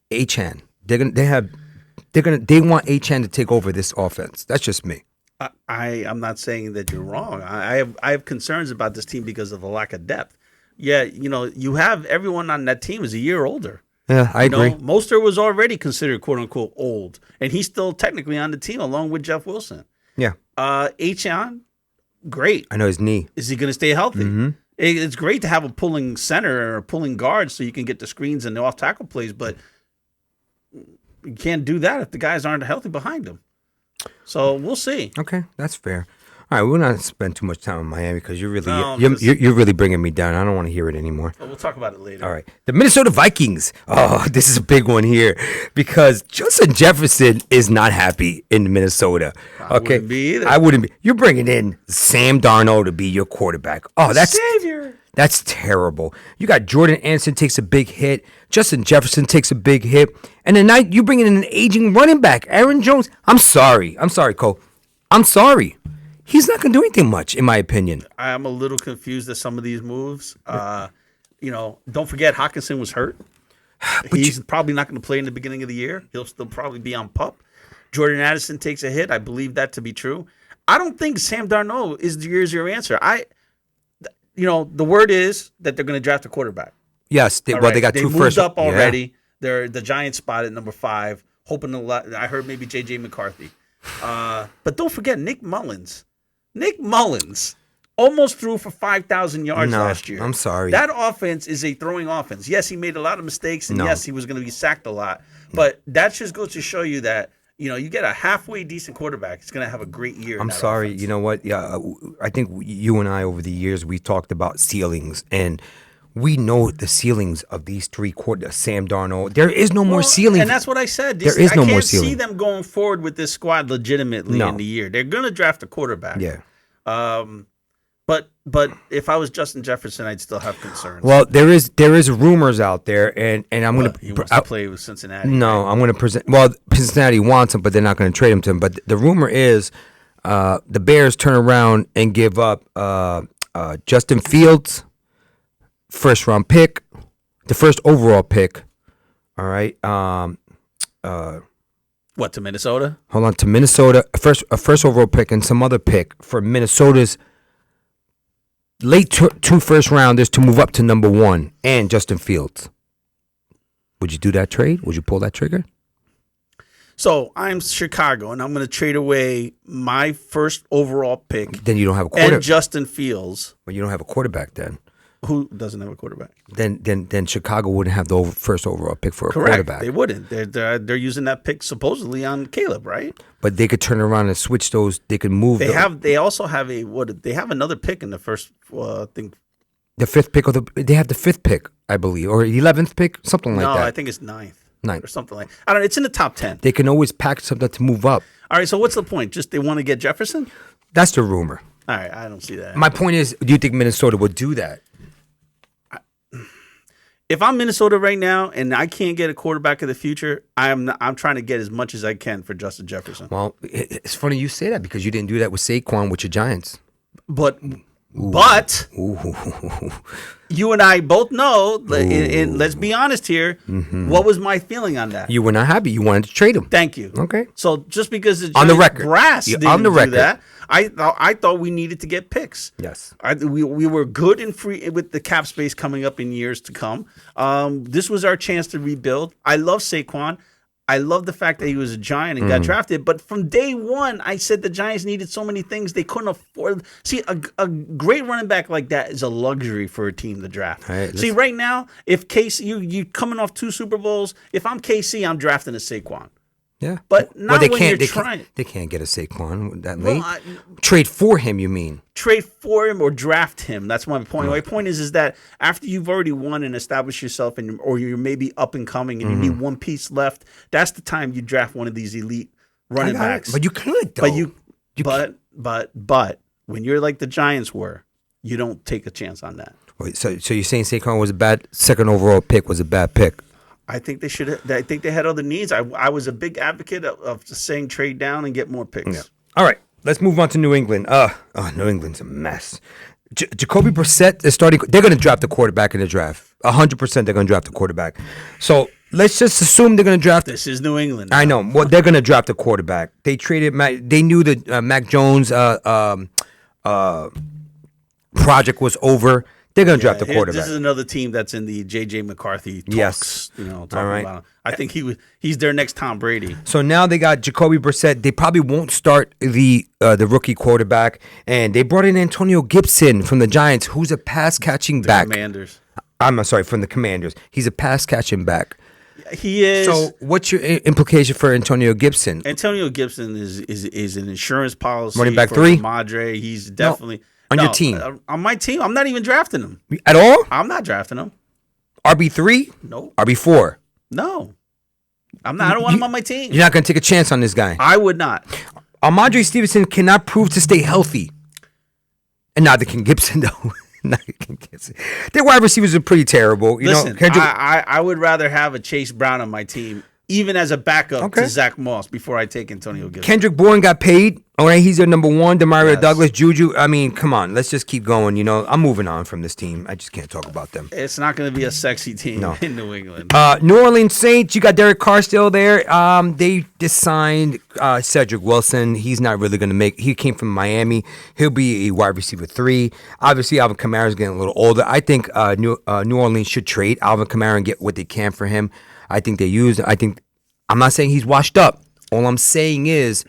Achane. They want Achane to take over this offense. That's just me. I'm not saying that you're wrong. I have concerns about this team because of the lack of depth. Yeah, you have everyone on that team is a year older. Yeah, I agree. Mostert was already considered quote unquote old, and he's still technically on the team along with Jeff Wilson. Yeah. Achane, great. I know his knee. Is he going to stay healthy? Mm-hmm. It's great to have a pulling center or a pulling guard so you can get the screens and the off tackle plays, but you can't do that if the guys aren't healthy behind him. So we'll see. Okay, that's fair. All right, we're not spend too much time in Miami because you're really bringing me down. I don't want to hear it anymore. Well, we'll talk about it later. All right, the Minnesota Vikings. Oh, this is a big one here because Justin Jefferson is not happy in Minnesota. I wouldn't be either. I wouldn't be. You're bringing in Sam Darnold to be your quarterback. Oh, that's savior. That's terrible. You got Jordan Anderson takes a big hit. Justin Jefferson takes a big hit. And then now you bring in an aging running back, Aaron Jones. I'm sorry, Cole. I'm sorry. He's not going to do anything much, in my opinion. I'm a little confused at some of these moves. Don't forget Hawkinson was hurt. He's probably not going to play in the beginning of the year. He'll still probably be on PUP. Jordan Addison takes a hit. I believe that to be true. I don't think Sam Darnold is your answer. The word is that they're going to draft a quarterback. Yes, they got they 2 moved first up already. Yeah. They're the Giants spot at number 5, hoping a lot. I heard maybe J.J. McCarthy. But don't forget Nick Mullins. Nick Mullins almost threw for 5,000 yards last year. I'm sorry. That offense is a throwing offense. Yes, he made a lot of mistakes, and yes, he was going to be sacked a lot. But that just goes to show you that you get a halfway decent quarterback. He's going to have a great year. I'm sorry. Offense. You know what? Yeah, I think you and I over the years we talked about ceilings, and we know the ceilings of these 3 quarters. Sam Darnold. There is no more ceiling, and that's what I said. There is no more ceiling. I can't see them going forward with this squad legitimately in the year. They're going to draft a quarterback. Yeah. But if I was Justin Jefferson, I'd still have concerns. Well, there is rumors out there, and I'm going to. He wants to play with Cincinnati. No, right? I'm going to present. Well, Cincinnati wants him, but they're not going to trade him to him. But the rumor is, the Bears turn around and give up Justin Fields, first round pick, the first overall pick. All right. What, to Minnesota? Hold on, to Minnesota, a first overall pick and some other pick for Minnesota's late 2 first rounders to move up to number 1 and Justin Fields. Would you do that trade? Would you pull that trigger? So I'm Chicago, and I'm going to trade away my first overall pick. Then you don't have a quarterback. And Justin Fields. Well, you don't have a quarterback then. Who doesn't have a quarterback? Then Chicago wouldn't have the first overall pick for a Correct. quarterback. They wouldn't. They're using that pick supposedly on Caleb, right? But they could turn around and switch those. They could move. They also have they have another pick in the first thing. The fifth pick they have the fifth pick, I believe, or 11th pick, something like that. No, I think it's ninth Ninth. or something like. I don't know. It's in the top 10. They can always pack something to move up. All right. So what's the point? Just they want to get Jefferson? That's the rumor. All right. I don't see that. My point is, do you think Minnesota would do that? If I'm Minnesota right now and I can't get a quarterback of the future, I'm trying to get as much as I can for Justin Jefferson. Well, it's funny you say that because you didn't do that with Saquon with your Giants. But you and I both know, and let's be honest here, what was my feeling on that? You were not happy. You wanted to trade him. Thank you. Okay. So just because the On the Giants record. brass Yeah, didn't on the do record. that, I thought we needed to get picks. Yes. We were good and free with the cap space coming up in years to come. This was our chance to rebuild. I love Saquon. I love the fact that he was a Giant and got drafted. But from day one, I said the Giants needed so many things they couldn't afford. See, a great running back like that is a luxury for a team to draft. Right, See, right now, if KC, you coming off 2 Super Bowls, if I'm KC, I'm drafting a Saquon. Yeah. But not they when can't, you're trying. They can't get a Saquon that Well, late. Trade for him, you mean? Trade for him or draft him. That's my point. My point is that after you've already won and established yourself, or you're maybe up and coming, and you need one piece left, that's the time you draft one of these elite running backs. But you could, though. But when you're like the Giants were, you don't take a chance on that. Wait, so you're saying Saquon was a bad second overall pick? Was a bad pick? I think they should. I think they had other needs. I was a big advocate of saying trade down and get more picks. Yeah. All right, let's move on to New England. New England's a mess. Jacoby Brissett is starting. They're going to draft the quarterback in the draft. 100%, they're going to draft the quarterback. So let's just assume they're going to draft. This is New England. I know. Well, they're going to draft the quarterback. They traded. They knew that Mac Jones' project was over. They're going to draft the quarterback. This is another team that's in the J.J. McCarthy talks. Yes. Talking All right. about him. I think he's their next Tom Brady. So now they got Jacoby Brissett. They probably won't start the rookie quarterback, and they brought in Antonio Gibson from the Giants, who's a pass catching back. Commanders. I'm sorry, from the Commanders. He's a pass catching back. He is. So what's your implication for Antonio Gibson? Antonio Gibson is an insurance policy. Running back for 3? Madre. He's definitely on your team. On my team, I'm not even drafting him At all? I'm not drafting him. RB3? No, RB4? no. I'm not. I don't want him on my team. You're not going to take a chance on this guy. I would not. Amadre Stevenson cannot prove to stay healthy. And neither can Gibson, though. Neither can Gibson. Their wide receivers are pretty terrible. Listen, I would rather have a Chase Brown on my team, even as a backup to Zach Moss, before I take Antonio Gibson. Kendrick Bourne got paid. All right, he's their number 1. Demario Douglas, Juju. I mean, come on. Let's just keep going. I'm moving on from this team. I just can't talk about them. It's not going to be a sexy team in New England. New Orleans Saints, you got Derek Carr still there. They just signed Cedric Wilson. He's not really going to make. He came from Miami. He'll be a wide receiver 3. Obviously, Alvin Kamara's getting a little older. I think New Orleans should trade Alvin Kamara and get what they can for him. I think I'm not saying he's washed up. All I'm saying is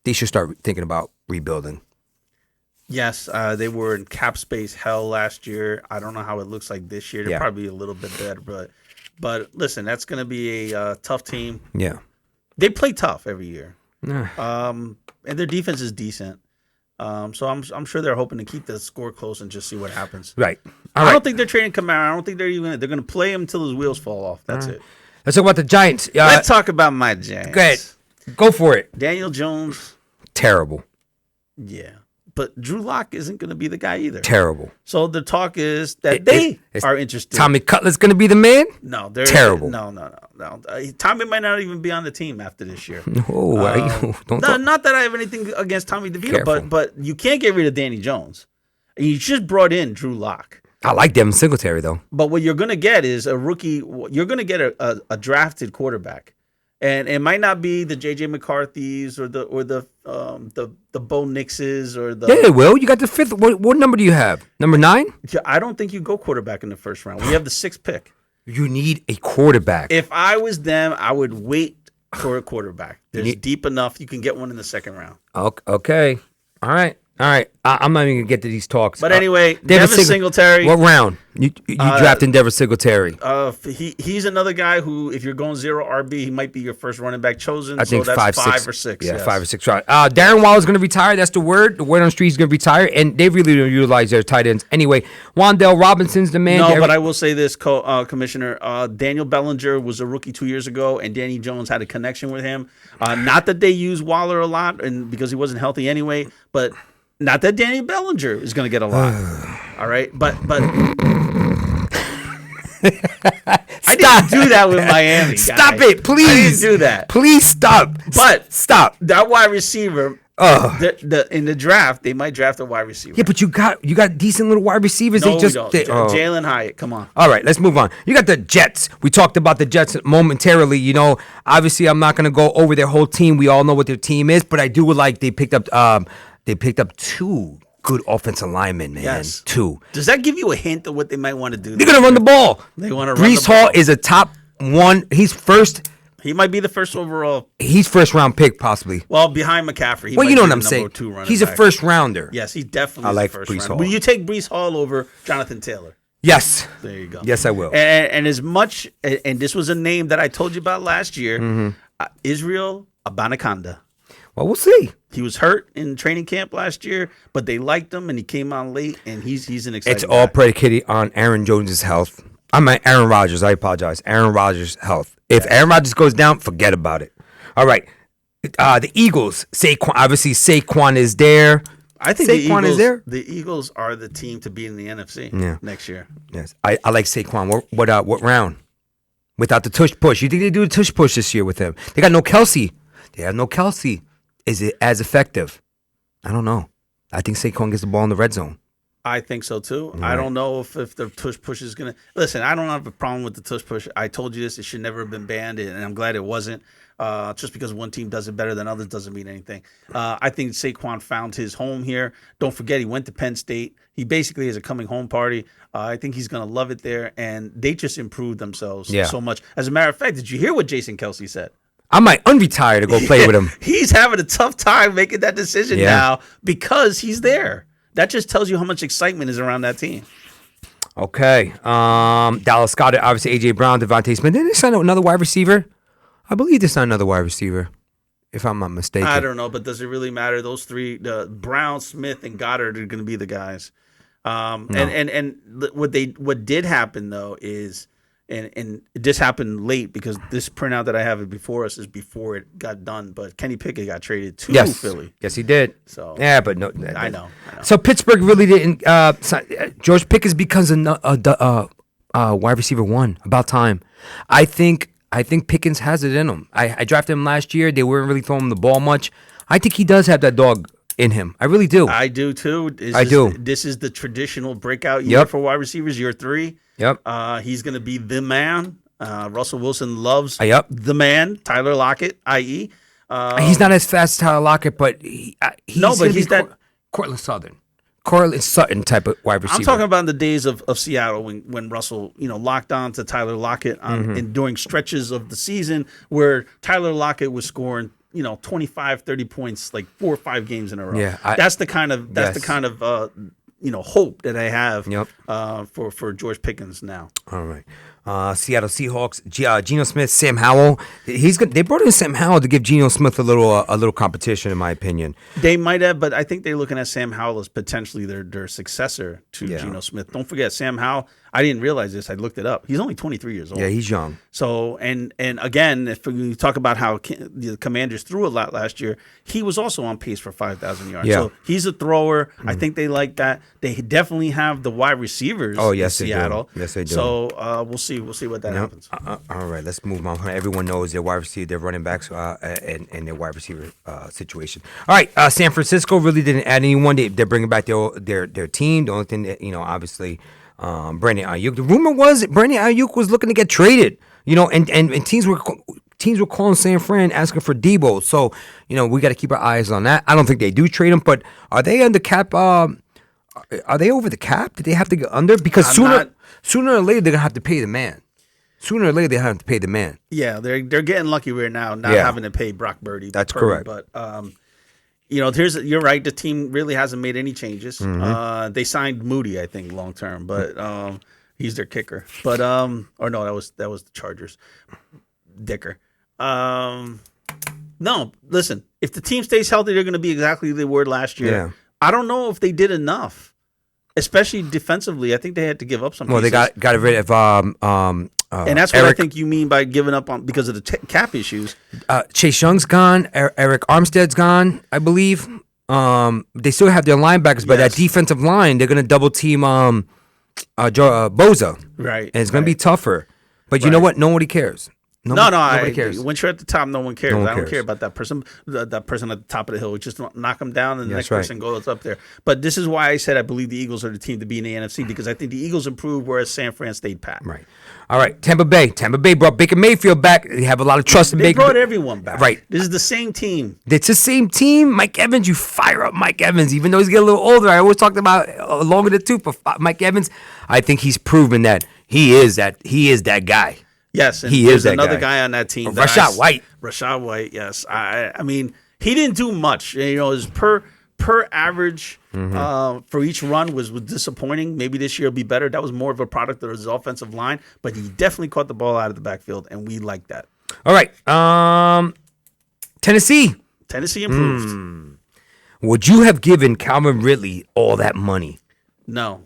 they should start thinking about rebuilding. Yes, they were in cap space hell last year. I don't know how it looks like this year. They're probably a little bit better, but listen, that's going to be a tough team. Yeah, they play tough every year, and their defense is decent. So I'm sure they're hoping to keep the score close and just see what happens. Right. I don't think they're trading Kamara. I don't think they're going to play him until his wheels fall off. That's it. Let's talk about the Giants. Let's talk about my Giants. Go ahead. Go for it. Daniel Jones. Terrible. Yeah. But Drew Lock isn't going to be the guy either. Terrible. So the talk is that they are interested. Tommy Cutler's going to be the man? No, they're terrible. No. Tommy might not even be on the team after this year. Not that I have anything against Tommy DeVito, but you can't get rid of Danny Jones. And you just brought in Drew Lock. I like Devin Singletary, though. But what you're going to get is a rookie. You're going to get a drafted quarterback. And it might not be the J.J. McCarthy's or the Bo Nix's or the. Yeah, it will. You got the 5th. What number do you have? Number 9? I don't think you go quarterback in the first round. We have the 6th pick. You need a quarterback. If I was them, I would wait for a quarterback. There's deep enough. You can get one in the 2nd round. Okay. All right. I'm not even gonna get to these talks. But anyway, Devin Singletary. What round? You drafted Devin Singletary. He's another guy who, if you're going 0 RB, he might be your first running back chosen. I think that's 5 or 6. Yeah, yes. 5 or 6 rounds. Darren Waller's going to retire. That's the word. The word on the street is going to retire, and they really don't utilize their tight ends anyway. Wandale Robinson's the man. No, but I will say this, Commissioner. Daniel Bellinger was a rookie 2 years ago, and Danny Jones had a connection with him. Not that they use Waller a lot, and because he wasn't healthy anyway, but not that Danny Bellinger is going to get a lot. All right, but I didn't do that with Miami. Guys. Stop it, please. I didn't do that. Please stop. But stop. That wide receiver. In the draft, they might draft a wide receiver. Yeah, but you got decent little wide receivers. No, they just we don't. Jalen Hyatt, come on. All right, let's move on. You got the Jets. We talked about the Jets momentarily. You know, obviously, I'm not going to go over their whole team. We all know what their team is, but I do like they picked up 2 good offensive linemen, man. Yes. 2. Does that give you a hint of what they might want to do? They're going to run the ball. They want to run the Brees ball. Hall is a top 1. He's first. He might be the first overall. He's first round pick, possibly. Well, behind McCaffrey. He Well, might you know be what I'm the saying. number 2 running He's a back. first rounder. Yes, he definitely I like is a first Brees rounder. Hall. Will you take Brees Hall over Jonathan Taylor? Yes. There you go. Yes, I will. And as much, and this was a name that I told you about last year, Israel Abanikanda. Well, we'll see. He was hurt in training camp last year, but they liked him, and he came on late, and he's an exciting It's all guy. predicated on Aaron Jones' health. I mean, Aaron Rodgers. I apologize. Aaron Rodgers' health. If Aaron Rodgers goes down, forget about it. All right. The Eagles. Saquon. Obviously, Saquon is there. I think Saquon is there. The Eagles are the team to beat in the NFC next year. Yes, I like Saquon. What round? Without the tush push. You think they do the tush push this year with him? They got no Kelsey. They have no Kelsey. Is it as effective? I don't know. I think Saquon gets the ball in the red zone. I think so too. Right. I don't know if the tush push is gonna listen. I don't have a problem with the tush push. I told you this; it should never have been banned, and I'm glad it wasn't. Just because one team does it better than others doesn't mean anything. I think Saquon found his home here. Don't forget, he went to Penn State. He basically is a coming home party. I think he's gonna love it there, and they just improved themselves so much. As a matter of fact, did you hear what Jason Kelsey said? I might unretire to go play with him. He's having a tough time making that decision now because he's there. That just tells you how much excitement is around that team. Okay. Dallas Scott, obviously AJ Brown, Devontae Smith. Didn't they sign another wide receiver? I believe they signed another wide receiver, if I'm not mistaken. I don't know, but does it really matter? Those 3, Brown, Smith, and Goddard are going to be the guys. And what did happen though is, and this happened late because this printout that I have before us is before it got done. But Kenny Pickett got traded to Philly. Yes, he did. So yeah, but no, I know. So Pittsburgh really didn't. George Pickens becomes a wide receiver 1. About time. I think Pickens has it in him. I drafted him last year. They weren't really throwing him the ball much. I think he does have that dog in him. I really do. I do too. This is the traditional breakout year for wide receivers, year 3. Yep. He's going to be the man. Russell Wilson loves the man, Tyler Lockett, i.e. He's not as fast as Tyler Lockett, but he's that Cortland Sutton type of wide receiver. I'm talking about in the days of Seattle when Russell, locked on to Tyler Lockett and during stretches of the season where Tyler Lockett was scoring, 25, 30 points like 4 or 5 games in a row. Yeah, that's the kind of hope that I have for George Pickens now. All right. Seattle Seahawks, Geno Smith, Sam Howell. They brought in Sam Howell to give Geno Smith a little competition, in my opinion. They might have, but I think they're looking at Sam Howell as potentially their successor to Geno Smith. Don't forget, Sam Howell, I didn't realize this. I looked it up. He's only 23 years old. Yeah, he's young. So, and again, if you talk about how the Commanders threw a lot last year, he was also on pace for 5,000 yards. Yeah. So he's a thrower. I think they like that. They definitely have the wide receivers in Seattle. Yes, they do. So we'll see. We'll see what that happens. All right, let's move on. Everyone knows their wide receiver, their running backs, and their wide receiver situation. All right, San Francisco really didn't add anyone. They're bringing back their team. The only thing that, Obviously, Brandon Ayuk. The rumor was Brandon Ayuk was looking to get traded. And teams were calling San Fran asking for Debo. So we got to keep our eyes on that. I don't think they do trade him, but are they under cap? Are they over the cap? Did they have to go under? Because sooner or later they're gonna have to pay the man. Sooner or later they have to pay the man. Yeah, they're getting lucky right now, not having to pay Brock Purdy. That's correct. But you're right. The team really hasn't made any changes. They signed Moody, I think, long term, but He's their kicker. But or no, that was the Chargers. Dicker. No, listen. If the team stays healthy, they're going to be exactly they were last year. Yeah. I don't know if they did enough, especially defensively. I think they had to give up some. Well, pieces. they got rid of and that's what I think you mean by giving up on because of the cap issues. Chase Young's gone. Eric Armstead's gone, I believe. They still have their linebackers, but Yes. that defensive line, they're going to double team Boza. Right. And it's going to be tougher. But you know what? Nobody cares. Nobody cares. Once you're at the top, no one cares. No one I don't cares. care about that person. That person at the top of the hill, just knock them down, and the That's next person goes up there. But this is why I said I believe the Eagles are the team to be in the NFC because I think the Eagles improved, whereas San Fran stayed pat. Right. All right. Tampa Bay. Tampa Bay brought Baker Mayfield back. They have a lot of trust in They Baker. brought everyone back. Right. This is the same team. It's the same team. Mike Evans, you fire up Mike Evans, even though he's getting a little older. I always talked about longer than two, but Mike Evans, I think he's proven that he is that guy. Yes, and He is there's that another guy. guy on that team. Rashad White. Rashad White, yes. I mean, he didn't do much. You know, his per average for each run was disappointing. Maybe this year will be better. That was more of a product of his offensive line, but he definitely caught the ball out of the backfield, and we like that. All right. Tennessee. Tennessee improved. Would you have given Calvin Ridley all that money? No.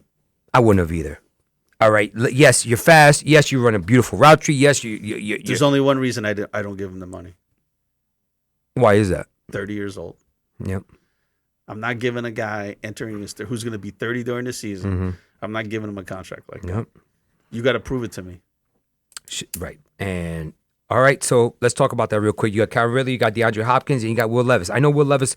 I wouldn't have either. All right. Yes, you're fast. Yes, you run a beautiful route tree. Yes, you There's only one reason I don't give him the money. Why is that? 30 years old. Yep. I'm not giving a guy entering this who's going to be 30 during the season. I'm not giving him a contract like that. Yep. You got to prove it to me. Right. And all right, so let's talk about that real quick. You got Calvin Ridley, you got DeAndre Hopkins, and you got Will Levis. I know Will Levis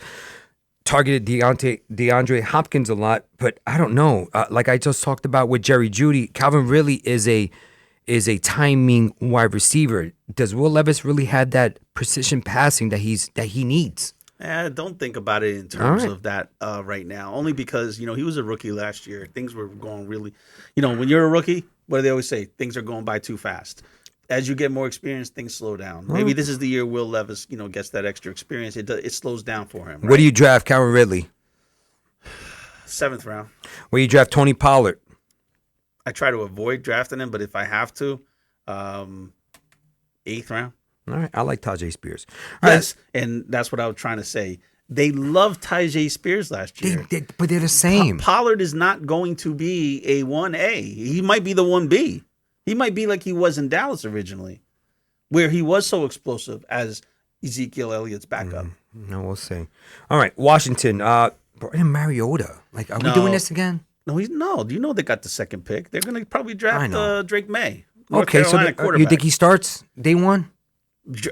targeted DeAndre Hopkins a lot, but I don't know. Like I just talked about with Jerry Jeudy, Calvin Ridley is a timing wide receiver. Does Will Levis really have that precision passing that he needs? Don't think about it in terms All right. of that right now. Only because, he was a rookie last year. Things were going really, when you're a rookie, what do they always say? Things are going by too fast. As you get more experience, things slow down. Maybe this is the year Will Levis, gets that extra experience. It slows down for him. Right? Where do you draft Calvin Ridley? 7th round. Where you draft Tony Pollard? I try to avoid drafting him, but if I have to, 8th round. All right, I like Tajay Spears. All Yes, and that's what I was trying to say. They loved Tajay Spears last year. But they're the same. Pollard is not going to be a 1A. He might be the 1B. He might be like he was in Dallas originally, where he was so explosive as Ezekiel Elliott's backup. No, we'll see. All right, Washington. Brian Mariota. Like, are we No. doing this again? No, Do you know they got the second pick? They're going to probably I draft know. Drake May. North Okay, so Carolina you quarterback. think he starts day one?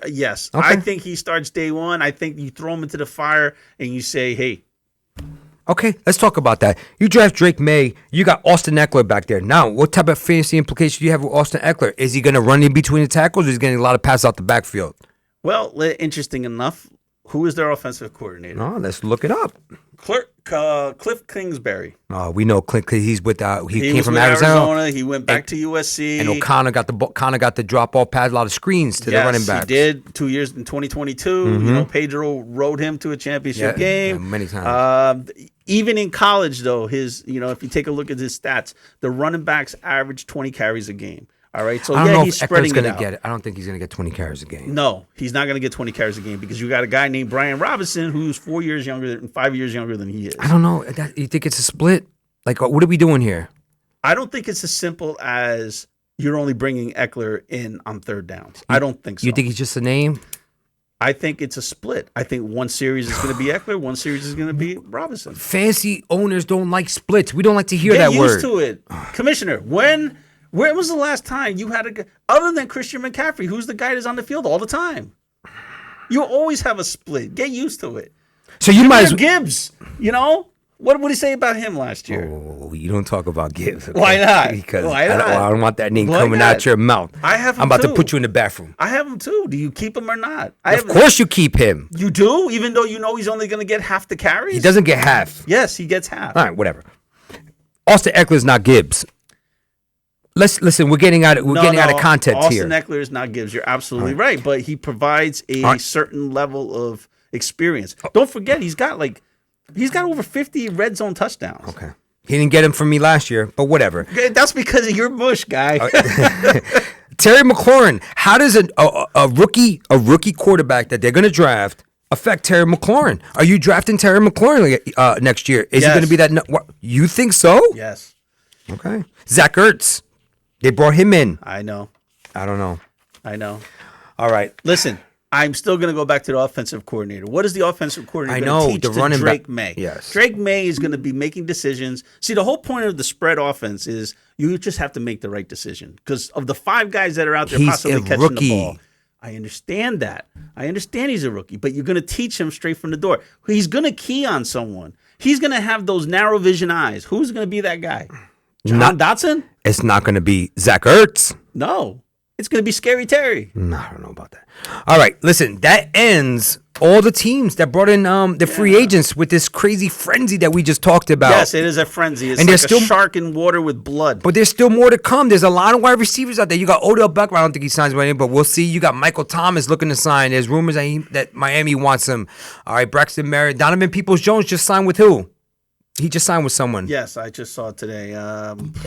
Yes. Okay. I think he starts day one. I think you throw him into the fire and you say, hey, Okay, let's talk about that. You draft Drake May. You got Austin Eckler back there. Now, what type of fantasy implications do you have with Austin Eckler? Is he going to run in between the tackles, or is he getting a lot of passes out the backfield? well, interesting enough, who is their offensive coordinator? Oh, let's look it up. Cliff Kingsbury. We know Clint. He's with he came was from with Arizona. He went back to USC. And O'Connor got the drop off pass, a lot of screens to the running backs. He did 2 years in 2022. Pedro rode him to a championship game. Yeah, many times. Even in college, though, if you take a look at his stats, the running backs average 20 carries a game. All right, so I don't know he's if Eckler's spreading going it to out. get it. I don't think he's going to get 20 carries a game. No, he's not going to get 20 carries a game because you got a guy named Brian Robinson who's 5 years younger than he is. I don't know. You think it's a split? Like, what are we doing here? I don't think it's as simple as you're only bringing Eckler in on third downs. I don't think so. You think he's just a name? I think it's a split. I think one series is going to be Eckler, one series is going to be Robinson. Fancy owners don't like splits. We don't like to hear Get that used word. to it. Commissioner, when was the last time you had other than Christian McCaffrey, who's the guy that's on the field all the time? You always have a split. Get used to it. So you might as well. Gibbs, what did he say about him last year? Oh, you don't talk about Gibbs. Okay? Why not? Because Why I not? don't want that name Why coming not? out your mouth. I have him I'm about too. to put you in the bathroom. I have him too. Do you keep him or not? Of course you keep him. You do, even though you know he's only going to get half the carries? He doesn't get half. Yes, he gets half. All right, whatever. Austin Eckler's not Gibbs. Let's listen. We're getting out of context Austin here. Eckler is not Gibbs. You're absolutely right, but he provides a certain level of experience. Don't forget, he's got over 50 red zone touchdowns. Okay. He didn't get him from me last year, but whatever. That's because of your mush, guy. Terry McLaurin. How does a rookie quarterback that they're going to draft affect Terry McLaurin? Are you drafting Terry McLaurin next year? Is he Yes. going to be that? What, you think so? Yes, Okay. Zach Ertz. They brought him in. I know. I don't know. All right. Listen, I'm still going to go back to the offensive coordinator. What is the offensive coordinator going to teach the to running Drake back. May? Yes. Drake May is going to be making decisions. See, the whole point of the spread offense is you just have to make the right decision because of the 5 guys that are out there He's possibly a catching rookie. the ball. I understand that. I understand he's a rookie, but you're going to teach him straight from the door. He's going to key on someone. He's going to have those narrow vision eyes. Who's going to be that guy? John Dotson? It's not going to be Zach Ertz. No. It's going to be Scary Terry. No, I don't know about that. All right, listen, that ends all the teams that brought in the free agents with this crazy frenzy that we just talked about. Yes, it is a frenzy. It's And like there's still- a shark in water with blood. But there's still more to come. There's a lot of wide receivers out there. You got Odell Beckham. I don't think he signs with anyone, but we'll see. You got Michael Thomas looking to sign. There's rumors that Miami wants him. All right, Braxton Merritt. Donovan Peoples-Jones just signed with who? He just signed with someone. Yes, I just saw it today.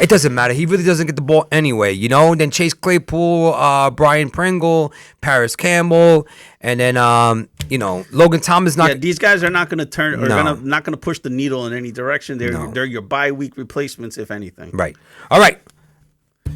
It doesn't matter. He really doesn't get the ball anyway, you know? Then Chase Claypool, Brian Pringle, Paris Campbell, and then, Logan Thomas. Yeah, these guys are not going to turn or No. not going to push the needle in any direction. They're your bye week replacements, if anything. Right. All right.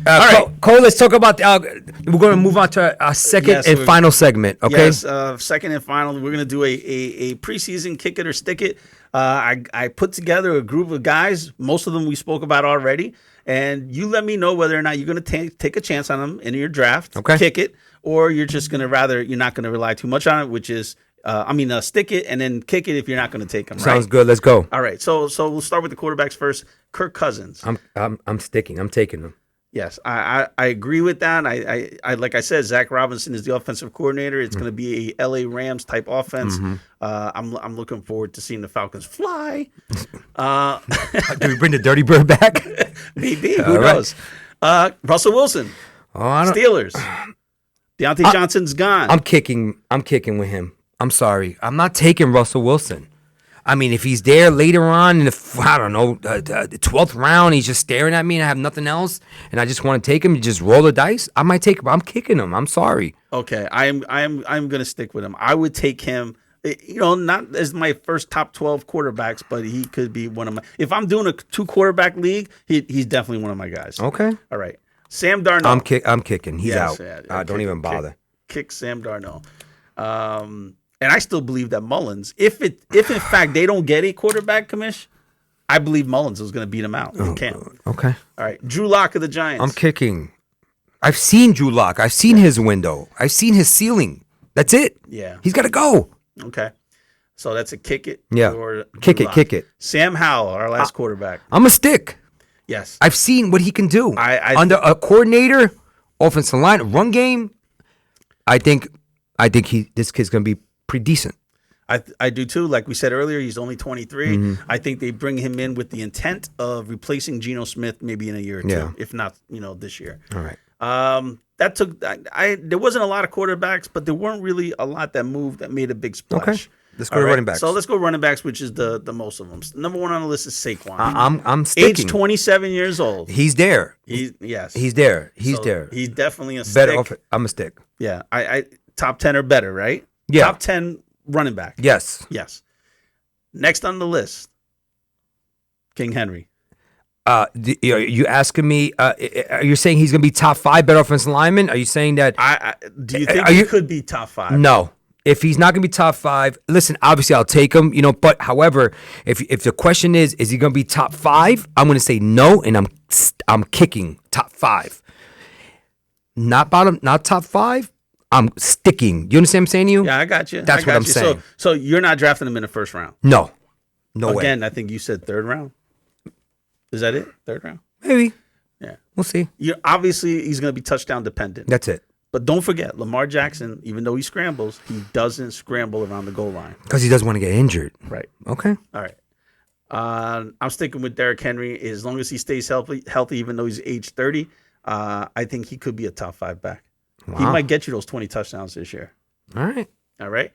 All right. Cole, let's talk about. We're going to move on to our second Yes, and we're- final segment. Okay. Yes, second and final. We're going to do a preseason kick it or stick it. I put together a group of guys. Most of them we spoke about already. And you let me know whether or not you're going to take a chance on them in your draft, Okay. kick it, or you're just going to you're not going to rely too much on it, which is, stick it and then kick it if you're not going to take them. Sounds right? good. Let's go. All right. So we'll start with the quarterbacks first. Kirk Cousins. I'm sticking. I'm taking them. Yes, I agree with that. I like I said, Zach Robinson is the offensive coordinator. It's going to be a LA Rams type offense. I'm looking forward to seeing the Falcons fly. Do we bring the Dirty Bird back? Maybe who All right. knows? Russell Wilson, I don't. Steelers. Deontay Johnson's gone. I'm kicking with him. I'm sorry. I'm not taking Russell Wilson. I mean, if he's there later on in the 12th round, he's just staring at me and I have nothing else, and I just want to take him, just roll the dice, I might take him. I'm kicking him. I'm sorry. Okay, I'm going to stick with him. I would take him. Not as my first top 12 quarterbacks, but he could be one of my. If I'm doing a 2 quarterback league, he's definitely one of my guys. Okay. All right, Sam Darnold. I'm kicking. He's Yes, out. yeah, Don't even bother. Kick Sam Darnold. And I still believe that Mullins, if in fact they don't get a quarterback, commish, I believe Mullins is going to beat him out in camp. Okay. All right, Drew Lock of the Giants. I'm kicking. I've seen Drew Lock. I've seen his window. I've seen his ceiling. That's it. Yeah. He's got to go. Okay. So that's a kick it. Yeah. for Kick Drew it, Lock. kick it. Sam Howell, our last quarterback. I'm a stick. Yes. I've seen what he can do. I Under a coordinator, offensive line, run game. I think this kid's gonna be pretty decent. I do too. Like we said earlier, he's only 23. I think they bring him in with the intent of replacing Geno Smith maybe in a year or two, Yeah. if not, this year. All right. That took. There wasn't a lot of quarterbacks, but there weren't really a lot that moved that made a big splash. Okay. Let's go All to right, running backs. So let's go running backs, which is the most of them. Number 1 on the list is Saquon. I'm Age sticking. 27 years old. He's there. Yes. He's there. He's So there. He's definitely a Better. stick. I'm a stick. Yeah. I top 10 or better, right? Yeah. Top 10 running back. Yes. Yes. Next on the list, King Henry. Are you asking me? Are you saying he's gonna be top 5 better offensive lineman? Are you saying that? Do you think Are he you- could be top 5? No. If he's not going to be top 5, listen, obviously I'll take him, but however, if the question is he going to be top 5, I'm going to say no, and I'm kicking top 5. Not top 5, I'm sticking. You understand what I'm saying to you? Yeah, I got you. That's I what got I'm you. saying. So you're not drafting him in the first round. No way. Again, I think you said 3rd round. Is that it? 3rd round? Maybe. Yeah. We'll see. Obviously, he's going to be touchdown dependent. That's it. But don't forget, Lamar Jackson, even though he scrambles, he doesn't scramble around the goal line. Because he doesn't want to get injured. Right. Okay. All right. I'm sticking with Derrick Henry. As long as he stays healthy, even though he's age 30, I think he could be a top 5 back. He Wow. might get you those 20 touchdowns this year. All right. All right.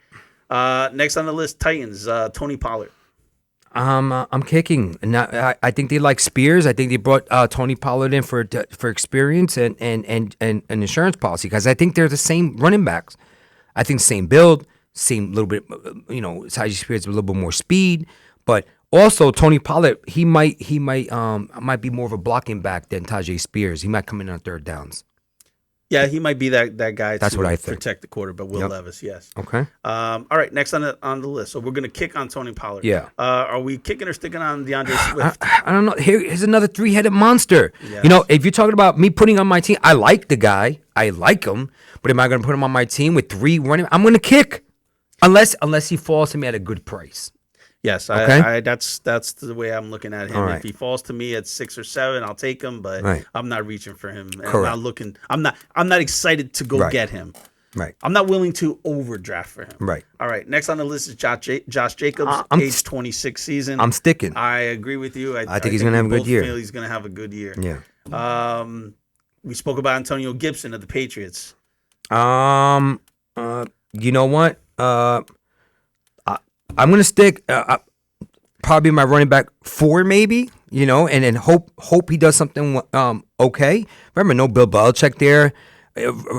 Next on the list, Titans, Tony Pollard. I'm kicking. And I think they like Spears. I think they brought Tony Pollard in for experience and an insurance policy because I think they're the same running backs. I think same build, same little bit. Tyjae Spears a little bit more speed, but also Tony Pollard he might be more of a blocking back than Tyjae Spears. He might come in on third downs. Yeah, he might be that guy. That's to what I think. Protect the quarter, but Will Levis, yes. Okay. All right, next on the list. So we're gonna kick on Tony Pollard. Yeah. Are we kicking or sticking on DeAndre Swift? I don't know. Here's another three-headed monster. Yes. If you're talking about me putting on my team, I like the guy. I like him. But am I going to put him on my team with three running? I'm going to kick, unless he falls to me at a good price. Yes, Okay. that's the way I'm looking at him. All right. If he falls to me at 6 or 7, I'll take him. But Right. I'm not reaching for him. And Correct. I'm not looking. I'm not excited to go Right. get him. Right. I'm not willing to overdraft for him. Right. All right. Next on the list is Josh Jacobs, age 26 season. I'm sticking. I agree with you. I think he's gonna have a we good both year. feel he's going to have a good year. Yeah. We spoke about Antonio Gibson of the Patriots. You know what? I'm gonna stick. Probably my running back 4, maybe. And then hope he does something okay. Remember, no Bill Belichick there.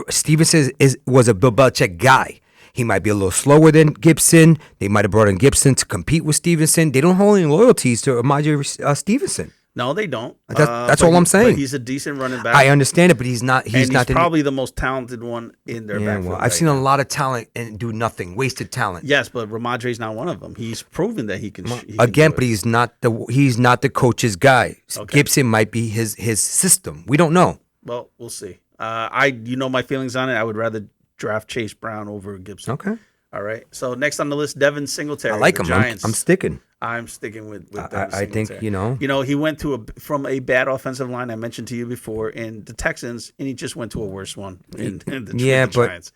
Stevenson was a Bill Belichick guy. He might be a little slower than Gibson. They might have brought in Gibson to compete with Stevenson. They don't hold any loyalties to Amaju Stevenson. No, they don't. That's all I'm saying. But he's a decent running back. I understand it, but he's not. He's not probably the most talented one in their backfield. Well, I've seen a lot of talent and do nothing, wasted talent. Yes, but Ramondre's not one of them. He's proven that he can. But he's not the coach's guy. Okay. Gibson might be his system. We don't know. Well, we'll see. My feelings on it. I would rather draft Chase Brown over Gibson. Okay. All right. So next on the list, Devin Singletary. I like the him. Giants. I'm sticking. I'm sticking with Devin I think Singletary. He went from a bad offensive line I mentioned to you before in the Texans, and he just went to a worse one in the Giants.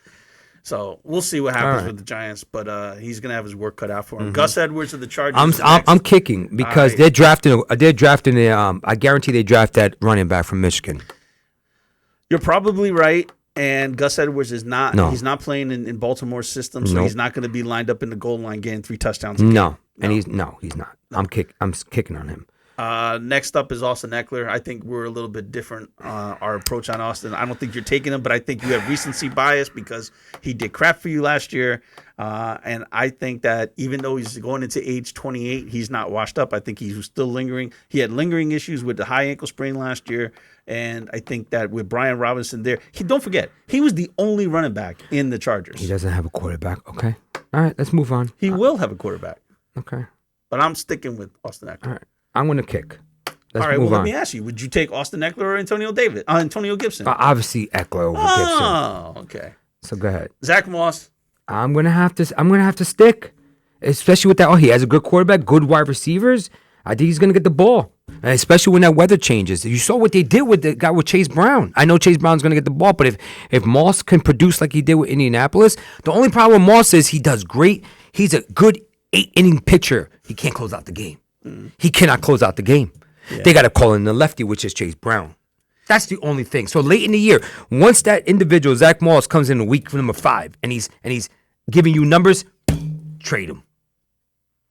So we'll see what happens with the Giants, but he's gonna have his work cut out for him. Mm-hmm. Gus Edwards of the Chargers. I'm kicking because they're drafting. They're drafting the. I guarantee they draft that running back from Michigan. You're probably right. And Gus Edwards is not. No. He's not playing in Baltimore's system, so he's not going to be lined up in the goal line getting 3 touchdowns. No, he's not. I'm kicking on him. Next up is Austin Eckler. I think we're a little bit different our approach on Austin. I don't think you're taking him, but I think you have recency bias because he did crap for you last year. And I think that even though he's going into age 28, he's not washed up. I think he's still lingering. He had lingering issues with the high ankle sprain last year. And I think that with Brian Robinson there, don't forget, he was the only running back in the Chargers. He doesn't have a quarterback. Okay. All right, let's move on. He will have a quarterback. Okay. But I'm sticking with Austin Eckler. All right. I'm going to kick. Let's All right, move well, on. let me ask you, would you take Austin Eckler or Antonio Gibson? Obviously, Eckler over Gibson. Oh, okay. So go ahead. Zach Moss. I'm gonna have to stick, especially with that. Oh, he has a good quarterback, good wide receivers. I think he's gonna get the ball, and especially when that weather changes. You saw what they did with the guy with Chase Brown. I know Chase Brown's gonna get the ball, but if Moss can produce like he did with Indianapolis, the only problem with Moss is he does great. He's a good 8-inning pitcher. He can't close out the game. He cannot close out the game. Yeah. They got to call in the lefty, which is Chase Brown. That's the only thing. So late in the year, once that individual, Zach Moss, comes in week number 5, and he's giving you numbers, trade him.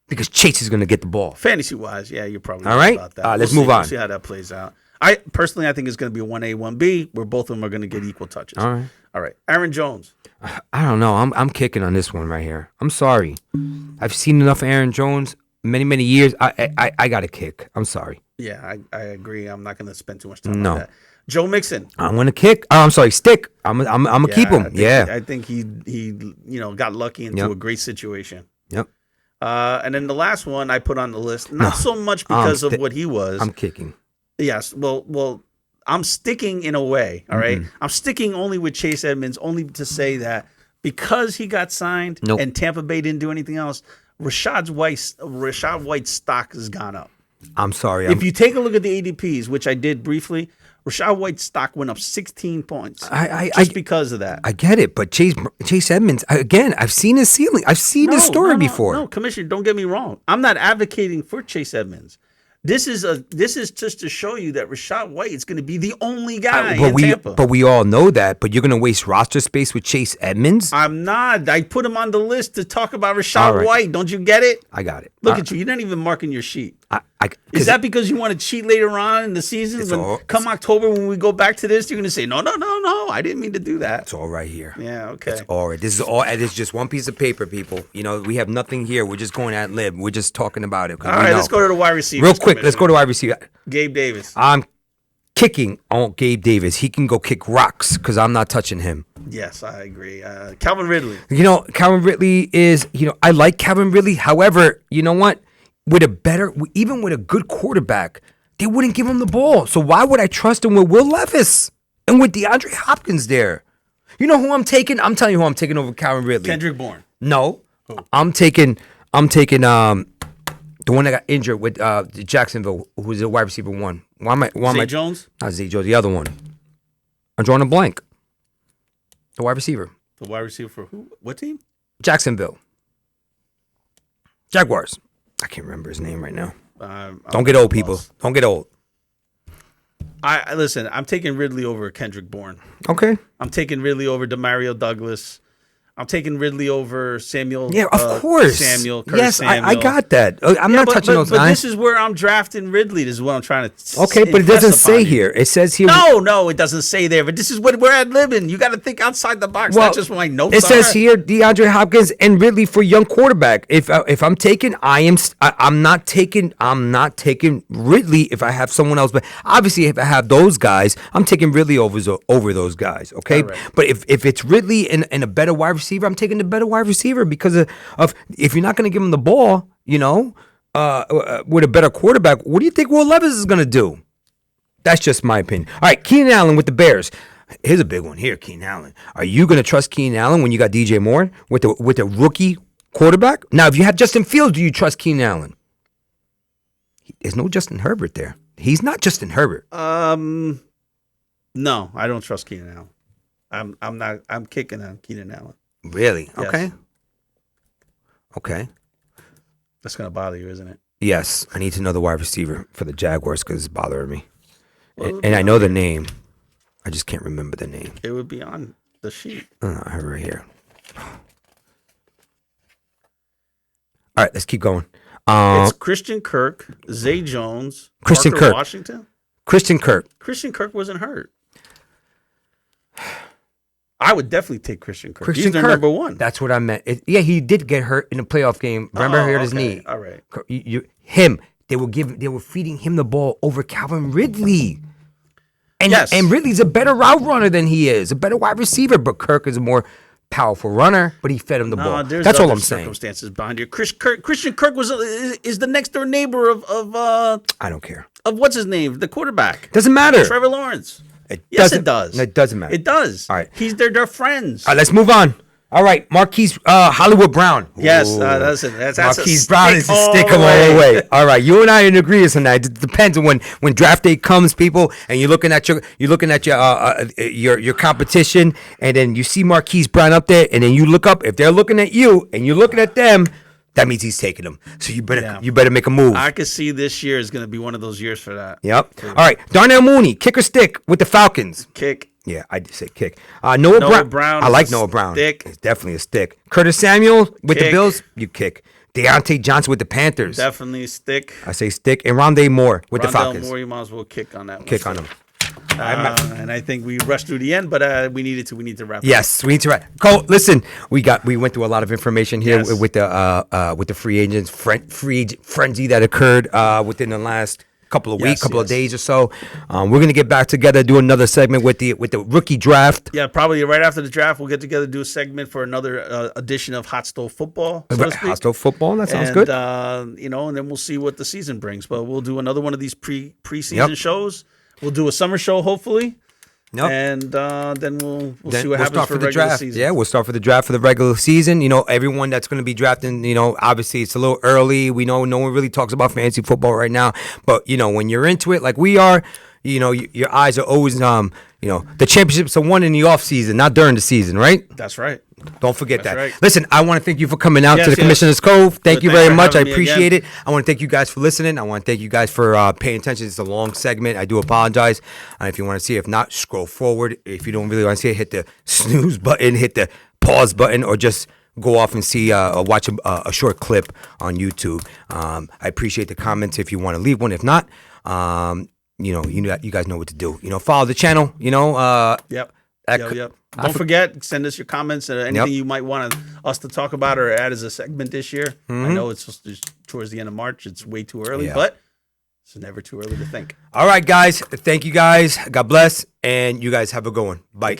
Because Chase is going to get the ball. Fantasy-wise, yeah, you're probably all right about that. Let's move on. We'll see how that plays out. I think it's going to be a 1A, 1B, where both of them are going to get equal touches. All right. Aaron Jones. I don't know. I'm kicking on this one right here. I'm sorry. I've seen enough of Aaron Jones many years. I got to kick. I'm sorry. Yeah, I agree. I'm not going to spend too much time on that. Joe Mixon. I'm gonna kick. I'm sorry, stick. I'm gonna keep him. I think he got lucky into a great situation. Yep. And then the last one I put on the list, not so much because of what he was. I'm kicking. Yes. Well, I'm sticking in a way. All right. I'm sticking only with Chase Edmonds, only to say that because he got signed and Tampa Bay didn't do anything else, Rashad White's stock has gone up. I'm sorry. If you take a look at the ADPs, which I did briefly, Rashad White's stock went up 16 points because of that. I get it, but Chase Edmonds, again, I've seen his ceiling. I've seen his story before. No, Commissioner, don't get me wrong. I'm not advocating for Chase Edmonds. This is just to show you that Rachaad White is going to be the only guy but in Tampa. But we all know that. But you're going to waste roster space with Chase Edmonds? I'm not. I put him on the list to talk about Rachaad All right. White. Don't you get it? I got it. Look at you. You're not even marking your sheet. Is Is that because you want to cheat later on in the season? Come October, when we go back to this, you're going to say, no, I didn't mean to do that. It's all right here. Yeah, okay. It's all right. This is just one piece of paper, people. You know, we have nothing here. We're just going at lib. We're just talking about it. All right, let's go to the wide receiver. Real quick, let's go to wide receiver. Gabe Davis. I'm kicking on Gabe Davis. He can go kick rocks because I'm not touching him. Yes, I agree. Calvin Ridley. You know, Calvin Ridley is, I like Calvin Ridley. However, you know what? Even with a good quarterback, they wouldn't give him the ball. So why would I trust him with Will Levis and with DeAndre Hopkins there? You know who I'm taking? I'm telling you who I'm taking over Calvin Ridley. Kendrick Bourne. No. I'm taking the one that got injured with Jacksonville, who's a wide receiver one. Zay Jones? Not Zay Jones, the other one. I'm drawing a blank. The wide receiver. The wide receiver for who? What team? Jacksonville. Jaguars. I can't remember his name right now. Don't get old, people. Don't get old. I listen. I'm taking Ridley over Kendrick Bourne. Okay. I'm taking Ridley over Demario Douglas. I'm taking Ridley over Samuel. Yeah, of course. Curtis Samuel. I got that. I'm not touching those but guys. this is where I'm drafting Ridley. This is what I'm trying to. Okay, but it doesn't say here. It says here. No, it doesn't say there. But this is what we're at living. You got to think outside the box, not just my notes. It says here DeAndre Hopkins and Ridley for young quarterback. If I'm taking, I'm not taking Ridley if I have someone else. But obviously, if I have those guys, I'm taking Ridley over those guys. Okay, right. But if it's Ridley and a better wide receiver, I'm taking the better wide receiver because of if you're not going to give him the ball, with a better quarterback, what do you think Will Levis is going to do? That's just my opinion. All right, Keenan Allen with the Bears. Here's a big one here, Keenan Allen. Are you going to trust Keenan Allen when you got DJ Moore with the rookie quarterback? Now, if you had Justin Fields, do you trust Keenan Allen? There's no Justin Herbert there. He's not Justin Herbert. No, I don't trust Keenan Allen. I'm kicking on Keenan Allen. Really? Yes. Okay. That's gonna bother you, isn't it? Yes, I need to know the wide receiver for the Jaguars because it's bothering me. And I know the name. I just can't remember the name. It would be on the sheet. I have it right here. All right, let's keep going. It's Christian Kirk, Zay Jones, Christian Parker Kirk. Washington. Christian Kirk. Christian Kirk wasn't hurt. I would definitely take Christian Kirk. Christian He's their Kirk. number one. That's what I meant. He did get hurt in a playoff game. Remember, he hurt his knee. All right. They were feeding him the ball over Calvin Ridley. And, Yes. and Ridley's a better route runner than he is, a better wide receiver. But Kirk is a more powerful runner, but he fed him the ball. There's That's all other I'm saying. circumstances behind you. Christian Kirk is the next door neighbor of I don't care. what's his name, the quarterback, Doesn't matter. Trevor Lawrence. It Yes, doesn't- it does. It doesn't matter. It does. All right. They're friends. All right, let's move on. All right, Marquise Hollywood Brown. Yes, Ooh. that's Marquise a Brown stick is a all stick the all way. the way. All right, you and I are in agreement on that. It depends on when draft day comes, people, and you're looking at your competition, and then you see Marquise Brown up there, and then you look up. If they're looking at you and you're looking at them, that means he's taking them. So you better make a move. I could see this year is going to be one of those years for that. Yep. All right, Darnell Mooney, kick or stick with the Falcons. Kick. Yeah, I did say kick. Noah Brown. I is like a Noah Brown. stick. It's definitely a stick. Curtis Samuel with the Kick. Bills. You kick. Deontay Johnson with the Panthers. Definitely stick. I say stick. And Rondé Moore with the Rondale Falcons. Moore, you might as well kick on that one. Kick on them. And I think we rushed through the end, but we need to wrap. Yes, we need to. Cole, listen, we went through a lot of information here Yes. with the free agents frenzy that occurred within the last couple of weeks, couple of days or so. We're gonna get back together, do another segment with the rookie draft. Yeah, probably right after the draft, we'll get together, do a segment for another edition of Hot Stove Football. So to speak. Hot Stove Football. That sounds and, good. And then we'll see what the season brings. But we'll do another one of these preseason Yep. shows. We'll do a summer show, hopefully. Yep. And then we'll Then see what happens start for the regular draft. season. Yeah, we'll start for the draft for the regular season. Everyone that's going to be drafting, obviously it's a little early. We know no one really talks about fantasy football right now. But, when you're into it like we are, your eyes are always, the championships are won in the off season, not during the season, right? That's right. Don't forget That's that. right. Listen, I want to thank you for coming out Yes, to the yes. Commissioner's Cove. Thank Good, you thanks very for much. I having me appreciate again. it. I want to thank you guys for listening. I want to thank you guys for paying attention. It's a long segment. I do apologize. If you want to see it, if not, scroll forward. If you don't really want to see it, hit the snooze button, hit the pause button, or just go off and see or watch a short clip on YouTube. I appreciate the comments if you want to leave one. If not, you guys know what to do. Follow the channel. Yep. That Yep. Don't forget, send us your comments and anything Yep. you might want us to talk about or add as a segment this year. I know it's just towards the end of March. It's way too early, Yeah. but it's never too early to think. All right, guys. Thank you, guys. God bless. And you guys have a good one. Bye.